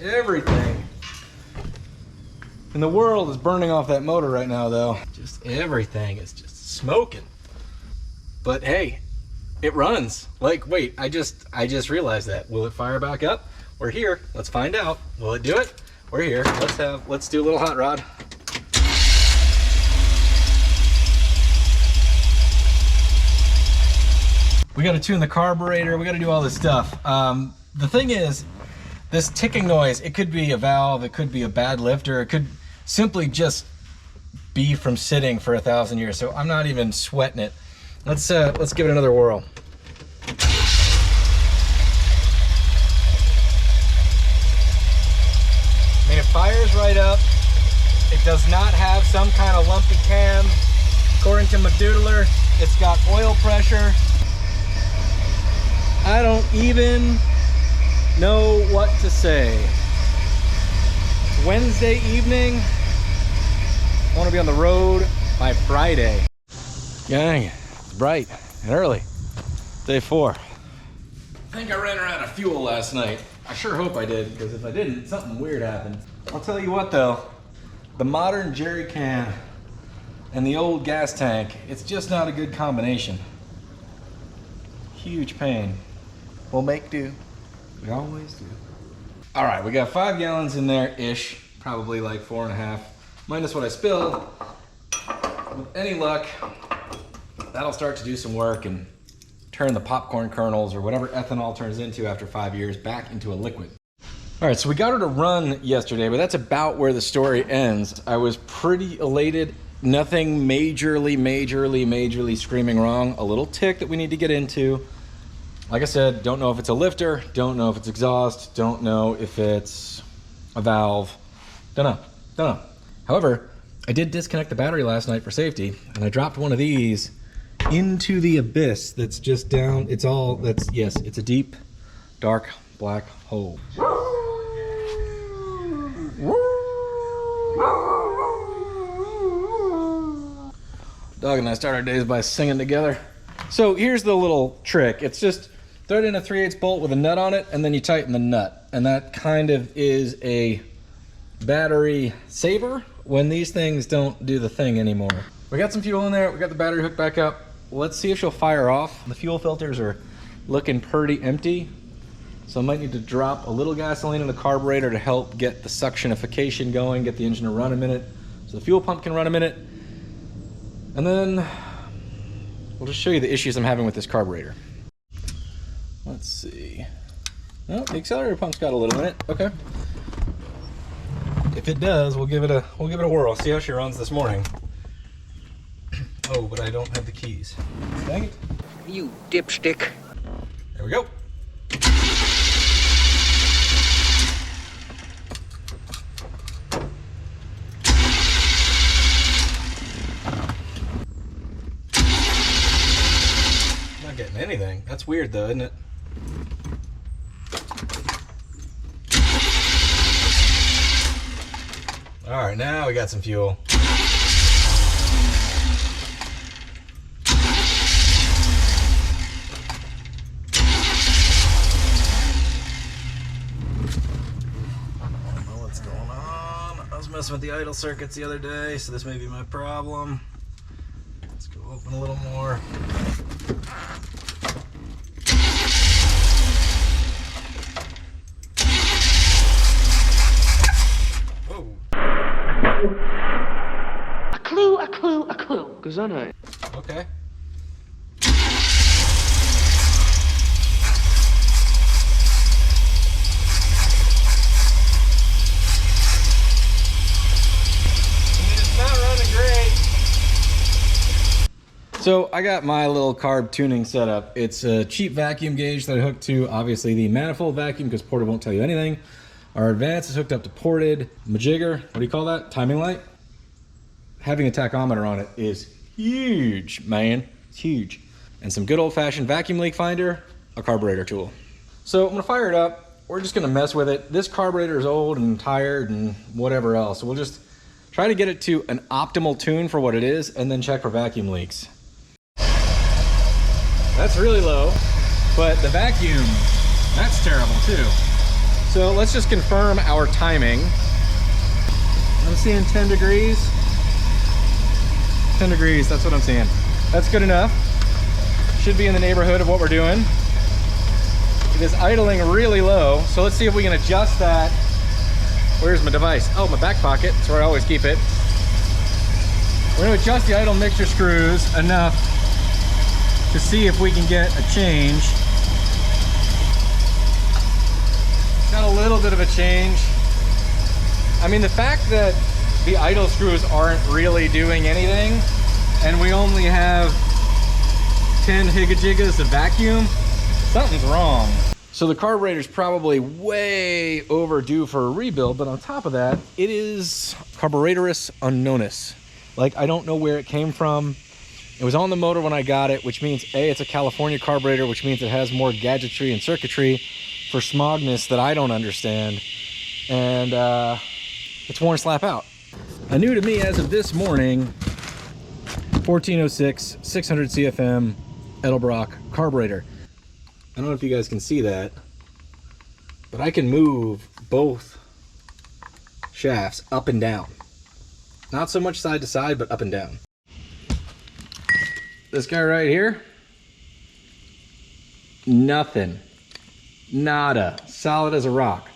everything in the world is burning off that motor right now, though. Just everything is just smoking. But hey, it runs. Like, wait, I just realized that. Will it fire back up? We're here. Let's find out. Will it do it? We're here. Let's do a little hot rod. We got to tune the carburetor. We got to do all this stuff. The thing is, this ticking noise, it could be a valve, it could be a bad lifter, it could simply just be from sitting for 1,000 years. So I'm not even sweating it. Let's give it another whirl. I mean, it fires right up. It does not have some kind of lumpy cam. According to my doodler, it's got oil pressure. I don't even know what to say. It's Wednesday evening. I want to be on the road by Friday. Gang, it's bright and early. Day 4. I think I ran out of fuel last night. I sure hope I did, because if I didn't, something weird happened. I'll tell you what though, the modern jerry can and the old gas tank, it's just not a good combination. Huge pain. We'll make do. We always do. All right, we got 5 gallons in there-ish, probably like 4.5, minus what I spilled. With any luck, that'll start to do some work and turn the popcorn kernels or whatever ethanol turns into after 5 years back into a liquid. All right, so we got her to run yesterday, but that's about where the story ends. I was pretty elated. Nothing majorly screaming wrong. A little tick that we need to get into. Like I said, don't know if it's a lifter, don't know if it's exhaust, don't know if it's a valve, don't know. However, I did disconnect the battery last night for safety, and I dropped one of these into the abyss that's just down. It's a deep, dark, black hole. Dog and I start our days by singing together. So here's the little trick. It's just thread in a 3/8 bolt with a nut on it, and then you tighten the nut. And that kind of is a battery saver when these things don't do the thing anymore. We got some fuel in there. We got the battery hooked back up. Let's see if she'll fire off. The fuel filters are looking pretty empty. So I might need to drop a little gasoline in the carburetor to help get the suctionification going, get the engine to run a minute, so the fuel pump can run a minute. And then we'll just show you the issues I'm having with this carburetor. Let's see. Oh, the accelerator pump's got a little in it. Okay. If it does, we'll give it a whirl. See how she runs this morning. Oh, but I don't have the keys. Dang it. You dipstick. There we go. Not getting anything. That's weird though, isn't it? All right, now we got some fuel. Messing with the idle circuits the other day, so this may be my problem. Let's go open a little more. Whoa. A clue, a clue, a clue. Gesundheit. Okay. So I got my little carb tuning setup. It's a cheap vacuum gauge that I hooked to, obviously, the manifold vacuum, because ported won't tell you anything. Our advance is hooked up to ported. Majigger, what do you call that? Timing light? Having a tachometer on it is huge, man. It's huge. And some good old-fashioned vacuum leak finder, a carburetor tool. So I'm gonna fire it up. We're just gonna mess with it. This carburetor is old and tired and whatever else. So we'll just try to get it to an optimal tune for what it is and then check for vacuum leaks. That's really low, but the vacuum, that's terrible too. So let's just confirm our timing. I'm seeing 10 degrees. 10 degrees, that's what I'm seeing. That's good enough. Should be in the neighborhood of what we're doing. It is idling really low, so let's see if we can adjust that. Where's my device? Oh, my back pocket. That's where I always keep it. We're gonna adjust the idle mixture screws enough to see if we can get a change. Got a little bit of a change. I mean, the fact that the idle screws aren't really doing anything, and we only have 10 higajiggas of vacuum, something's wrong. So the carburetor's probably way overdue for a rebuild, but on top of that, it is carburetorus unknownus. Like, I don't know where it came from. It was on the motor when I got it, which means A, it's a California carburetor, which means it has more gadgetry and circuitry for smogness that I don't understand. And it's worn slap out. A new to me as of this morning, 1406, 600 CFM, Edelbrock carburetor. I don't know if you guys can see that, but I can move both shafts up and down. Not so much side to side, but up and down. This guy right here, nothing, nada, solid as a rock.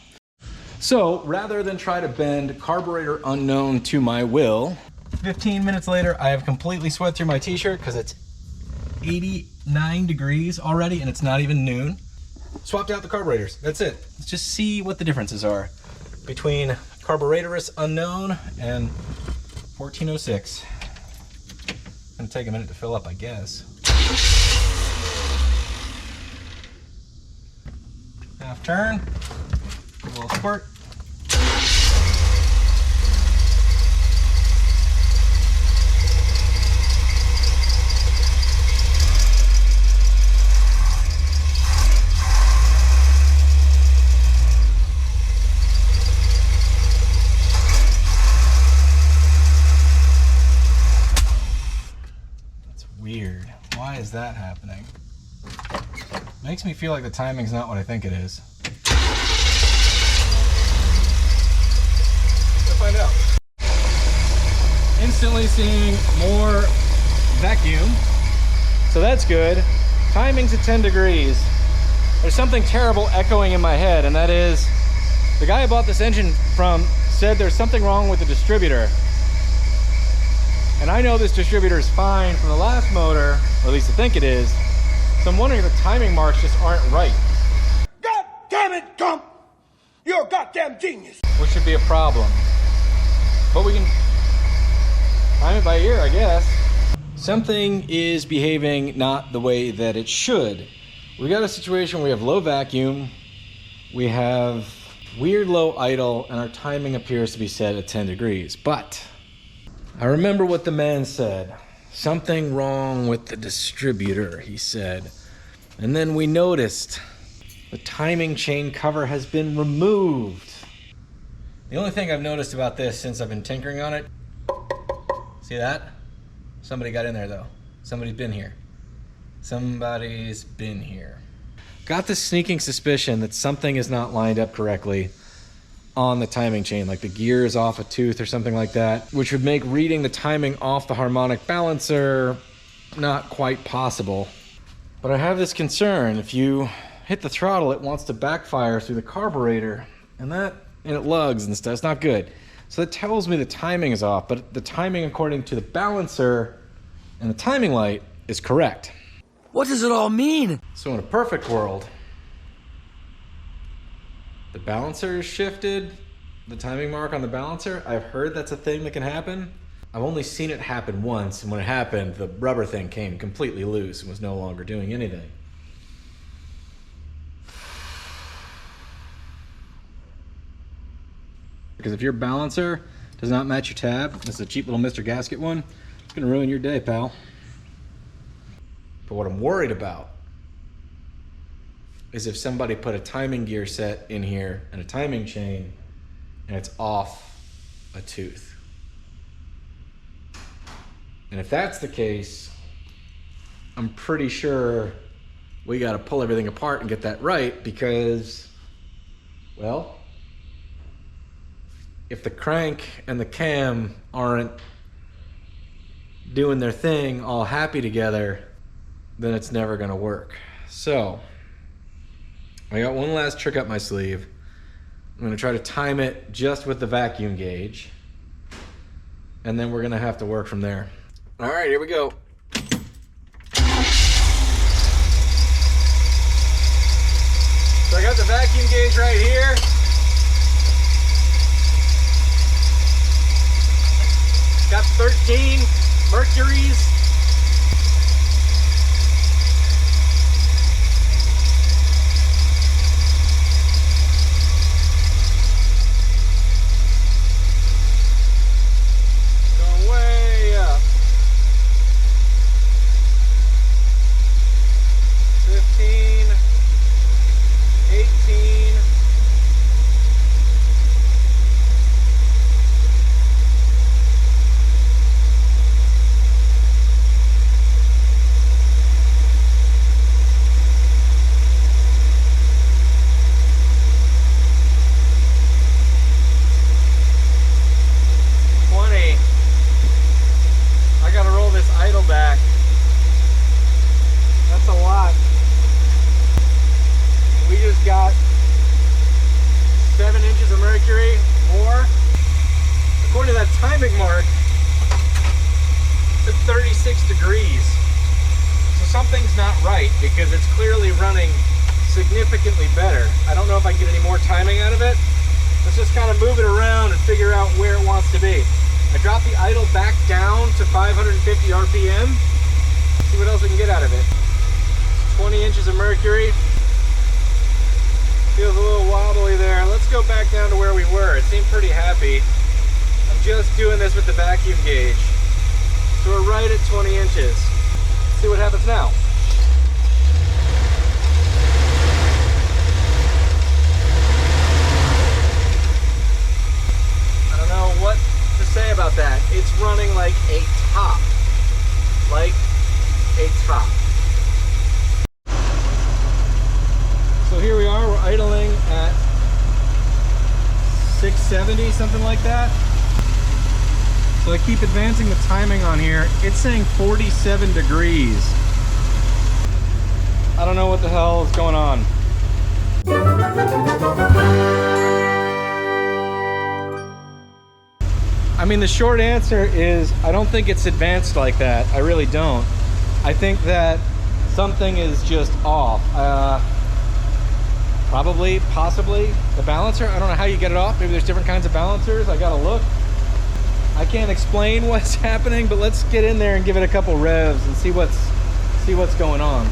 So rather than try to bend carburetor unknown to my will, 15 minutes later, I have completely sweat through my t-shirt because it's 89 degrees already and it's not even noon. Swapped out the carburetors, that's it. Let's just see what the differences are between carburetorus unknown and 1406. Gonna take a minute to fill up, I guess. Half turn, a little squirt. Weird. Why is that happening? Makes me feel like the timing's not what I think it is. Let's find out. Instantly seeing more vacuum. So that's good. Timing's at 10 degrees. There's something terrible echoing in my head, and that is the guy I bought this engine from said there's something wrong with the distributor. And I know this distributor is fine from the last motor, or at least I think it is. So I'm wondering if the timing marks just aren't right. God damn it, Gump! You're a goddamn genius! Which should be a problem. But we can time it by ear, I guess. Something is behaving not the way that it should. We got a situation where we have low vacuum, we have weird low idle, and our timing appears to be set at 10 degrees. But I remember what the man said. Something wrong with the distributor, he said. And then we noticed the timing chain cover has been removed. The only thing I've noticed about this since I've been tinkering on it, see that? Somebody got in there though. Somebody's been here. Somebody's been here. Got this sneaking suspicion that something is not lined up correctly on the timing chain, like the gear is off a tooth or something like that, which would make reading the timing off the harmonic balancer not quite possible. But I have this concern. If you hit the throttle, it wants to backfire through the carburetor, and it lugs and stuff. It's not good. So that tells me the timing is off, but the timing according to the balancer and the timing light is correct. What does it all mean? So in a perfect world, the balancer is shifted, the timing mark on the balancer. I've heard that's a thing that can happen. I've only seen it happen once, and when it happened, the rubber thing came completely loose and was no longer doing anything. Because if your balancer does not match your tab, this is a cheap little Mr. Gasket one, it's gonna ruin your day, pal. But what I'm worried about is if somebody put a timing gear set in here and a timing chain and it's off a tooth. And if that's the case, I'm pretty sure we got to pull everything apart and get that right, because Well, if the crank and the cam aren't doing their thing all happy together, then it's never gonna work. So I got one last trick up my sleeve. I'm gonna try to time it just with the vacuum gauge, and then we're gonna have to work from there. All right, here we go. So I got the vacuum gauge right here. Got 13 mercuries. Going way up. 15, 18. Back. That's a lot. We just got 7 inches of mercury, or according to that timing mark, it's at 36 degrees. So something's not right because it's clearly running significantly better. I don't know if I can get any more timing out of it. Let's just kind of move it around and figure out where it wants to be. I dropped the idle back down to 550 RPM. See what else we can get out of it. 20 inches of mercury. Feels a little wobbly there. Let's go back down to where we were. It seemed pretty happy. I'm just doing this with the vacuum gauge. So we're right at 20 inches. Let's see what happens now. I don't know what to say about that. It's running like a top. Like a top. So here we are, we're idling at 670, something like that. So I keep advancing the timing on here. It's saying 47 degrees. I don't know what the hell is going on. I mean, the short answer is I don't think it's advanced like that. I really don't. I think that something is just off. Probably, possibly the balancer. I don't know how you get it off. Maybe there's different kinds of balancers. I gotta look. I can't explain what's happening, but let's get in there and give it a couple revs and see what's going on.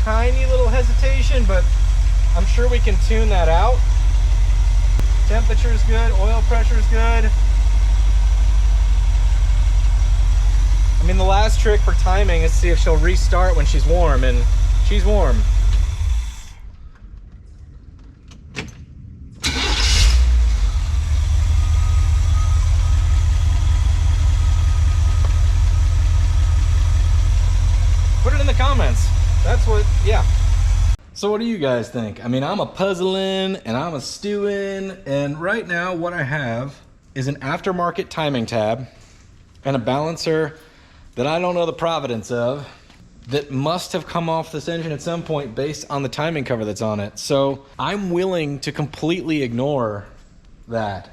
Tiny little hesitation, but I'm sure we can tune that out. Temperature is good, oil pressure is good. I mean, the last trick for timing is to see if she'll restart when she's warm, and she's warm. Put it in the comments. That's what, yeah. So what do you guys think? I mean, I'm a puzzling and I'm a stewing, and right now what I have is an aftermarket timing tab and a balancer that I don't know the provenance of that must have come off this engine at some point based on the timing cover that's on it. So I'm willing to completely ignore that.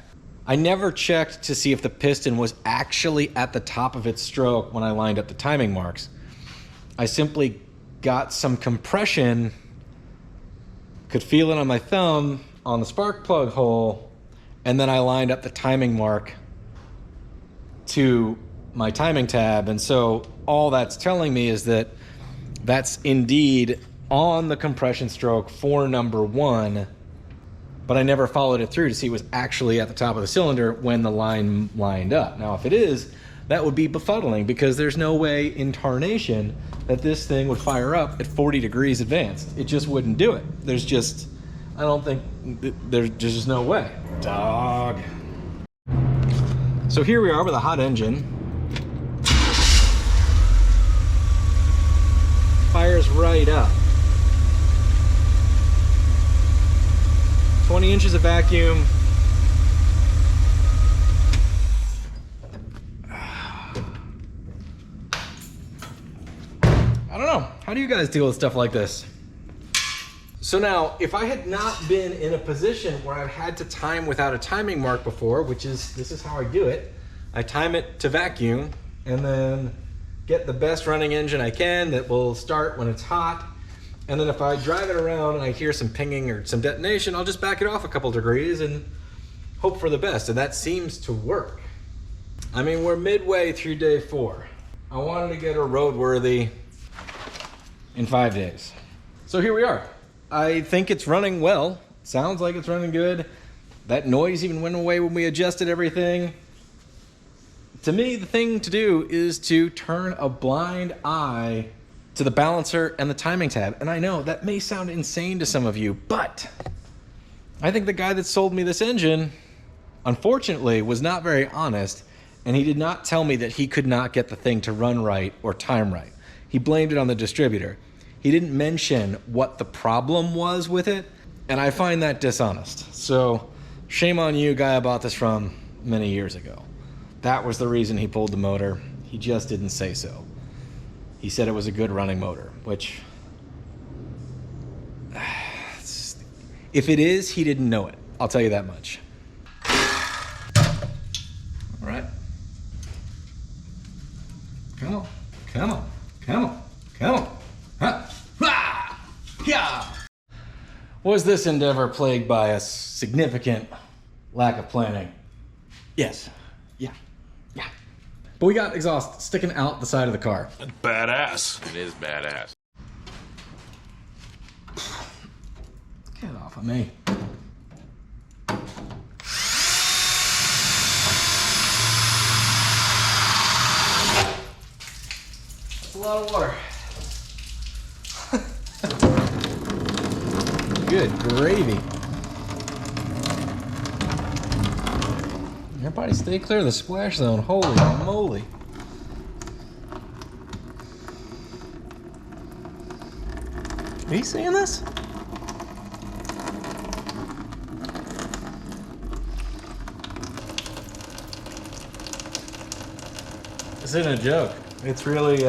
I never checked to see if the piston was actually at the top of its stroke when I lined up the timing marks. I simply got some compression, could feel it on my thumb on the spark plug hole, and then I lined up the timing mark to my timing tab. And so all that's telling me is that that's indeed on the compression stroke for number 1, but I never followed it through to see it was actually at the top of the cylinder when the line lined up. Now, if it is, that would be befuddling because there's no way in tarnation that this thing would fire up at 40 degrees advanced. It just wouldn't do it. There's just, I don't think, there's just no way. Dog. So here we are with a hot engine. Fires right up. 20 inches of vacuum. I don't know. How do you guys deal with stuff like this? So now, if I had not been in a position where I've had to time without a timing mark before, which is, this is how I do it. I time it to vacuum and then get the best running engine I can that will start when it's hot. And then if I drive it around and I hear some pinging or some detonation, I'll just back it off a couple degrees and hope for the best. And that seems to work. I mean, we're midway through day 4. I wanted to get her roadworthy in 5 days. So here we are. I think it's running well. Sounds like it's running good. That noise even went away when we adjusted everything. To me, the thing to do is to turn a blind eye to the balancer and the timing tab. And I know that may sound insane to some of you, but I think the guy that sold me this engine, unfortunately, was not very honest, and he did not tell me that he could not get the thing to run right or time right. He blamed it on the distributor. He didn't mention what the problem was with it, and I find that dishonest. So shame on you, guy I bought this from many years ago. That was the reason he pulled the motor. He just didn't say so. He said it was a good running motor, which, if it is, he didn't know it. I'll tell you that much. All right. Come on, come on, come on, come on. Huh. Ah! Yeah. Was this endeavor plagued by a significant lack of planning? Yes. Yeah. Yeah. But we got exhaust sticking out the side of the car. That's badass. It is badass. Get off of me. That's a lot of water. Good gravy. Everybody stay clear of the splash zone. Holy moly. Are you seeing this? This isn't a joke. It's really,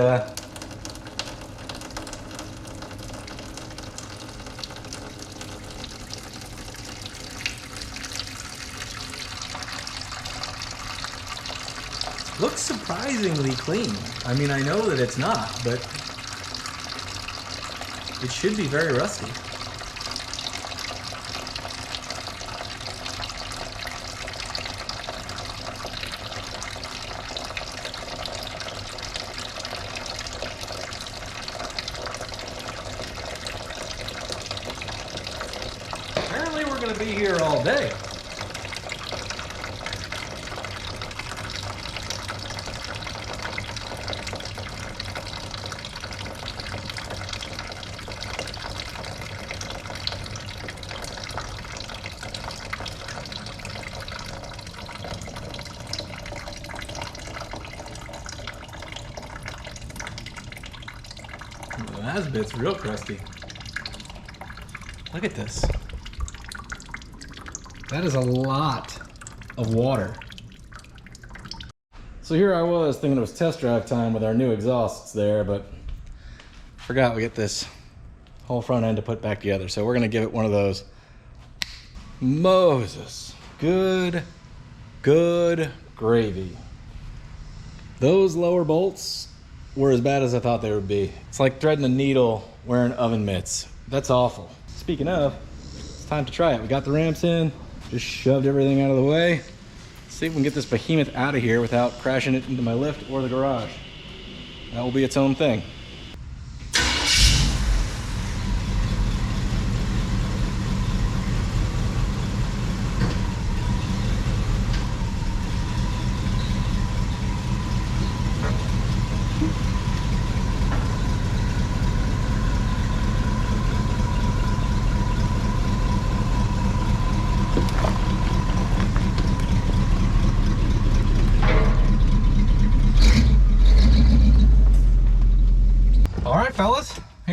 looks surprisingly clean. I mean, I know that it's not, but it should be very rusty. Apparently we're going to be here all day. That bit's real crusty. Look at this. That is a lot of water. So here I was thinking it was test drive time with our new exhausts there, but forgot we get this whole front end to put back together. So we're gonna give it one of those. Moses, good gravy. Those lower bolts were as bad as I thought they would be. It's like threading a needle wearing oven mitts. That's awful. Speaking of, it's time to try it. We got the ramps in, just shoved everything out of the way. Let's see if we can get this behemoth out of here without crashing it into my lift or the garage. That will be its own thing.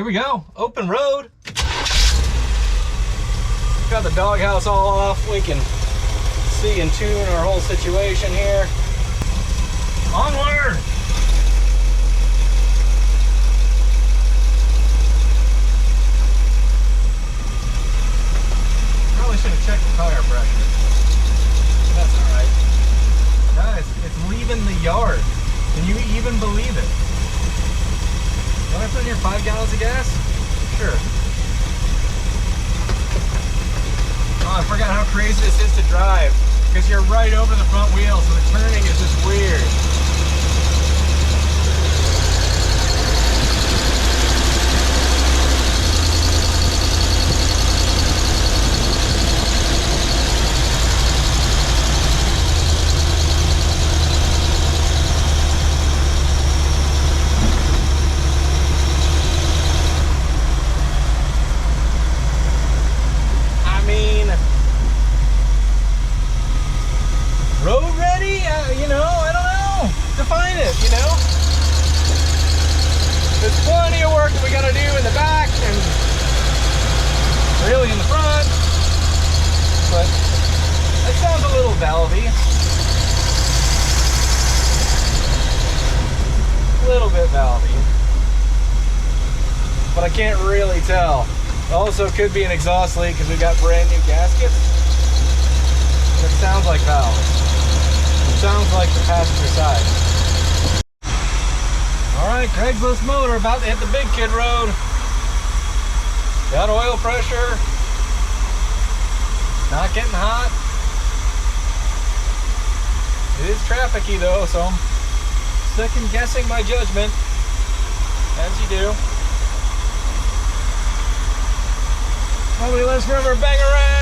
we go, open road. Got the doghouse all off. We can see and tune our whole situation here. Onward! Probably should have checked the tire pressure. That's alright. Guys, it's leaving the yard. Can you even believe it? Want I put in here 5 gallons of gas? Sure. Oh, I forgot how crazy this is to drive. Because you're right over the front wheel, so the turning is just weird. Road ready? You know, I don't know. Define it, you know? There's plenty of work that we gotta do in the back and really in the front. But that sounds a little valvey. A little bit valvey. But I can't really tell. Also could be an exhaust leak because we've got brand new gaskets. But it sounds like valves. Sounds like the passenger side. Alright, Craigslist motor about to hit the big kid road. Got oil pressure. Not getting hot. It is trafficky though, so I'm second guessing my judgment. As you do. Nobody lives forever, bangarang!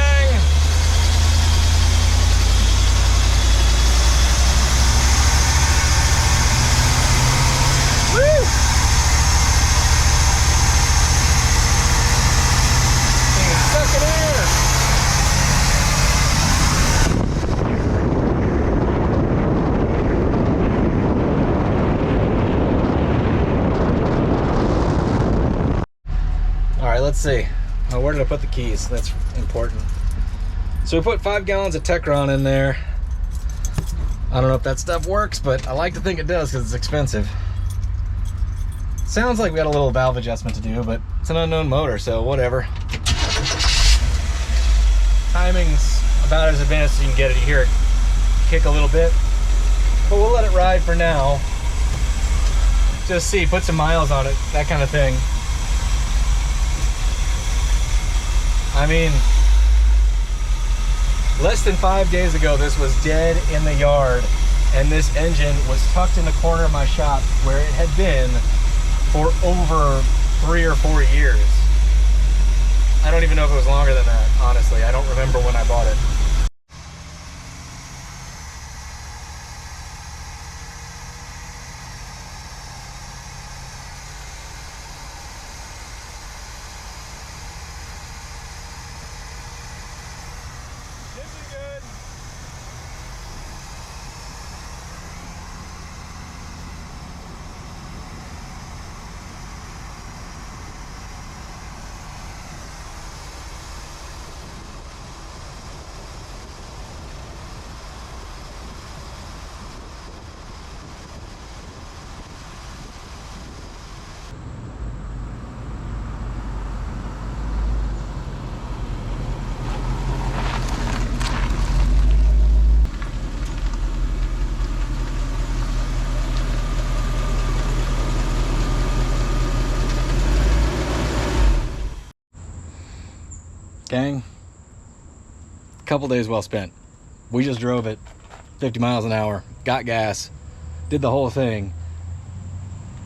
Alright, let's see. Oh, where did I put the keys? That's important. So we put 5 gallons of Techron in there. I don't know if that stuff works, but I like to think it does because it's expensive. Sounds like we got a little valve adjustment to do, but it's an unknown motor, so whatever. Timing's about as advanced as you can get it. You hear it kick a little bit, but we'll let it ride for now. Just see, put some miles on it, that kind of thing. I mean, less than 5 days ago, this was dead in the yard, and this engine was tucked in the corner of my shop where it had been for over 3 or 4 years. I don't even know if it was longer than that, honestly. I don't remember when I bought it. Gang, couple days well spent. We just drove it 50 miles an hour, got gas, did the whole thing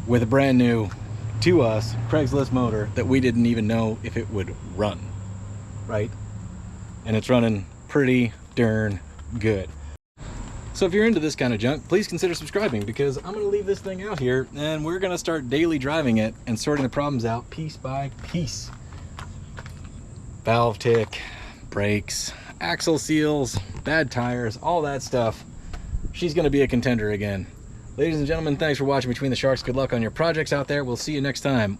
with a brand new, to us, Craigslist motor that we didn't even know if it would run, right? And it's running pretty darn good. So if you're into this kind of junk, please consider subscribing, because I'm going to leave this thing out here and we're going to start daily driving it and sorting the problems out piece by piece. Valve tick, brakes, axle seals, bad tires, all that stuff. She's going to be a contender again. Ladies and gentlemen, thanks for watching Between the Sharks. Good luck on your projects out there. We'll see you next time.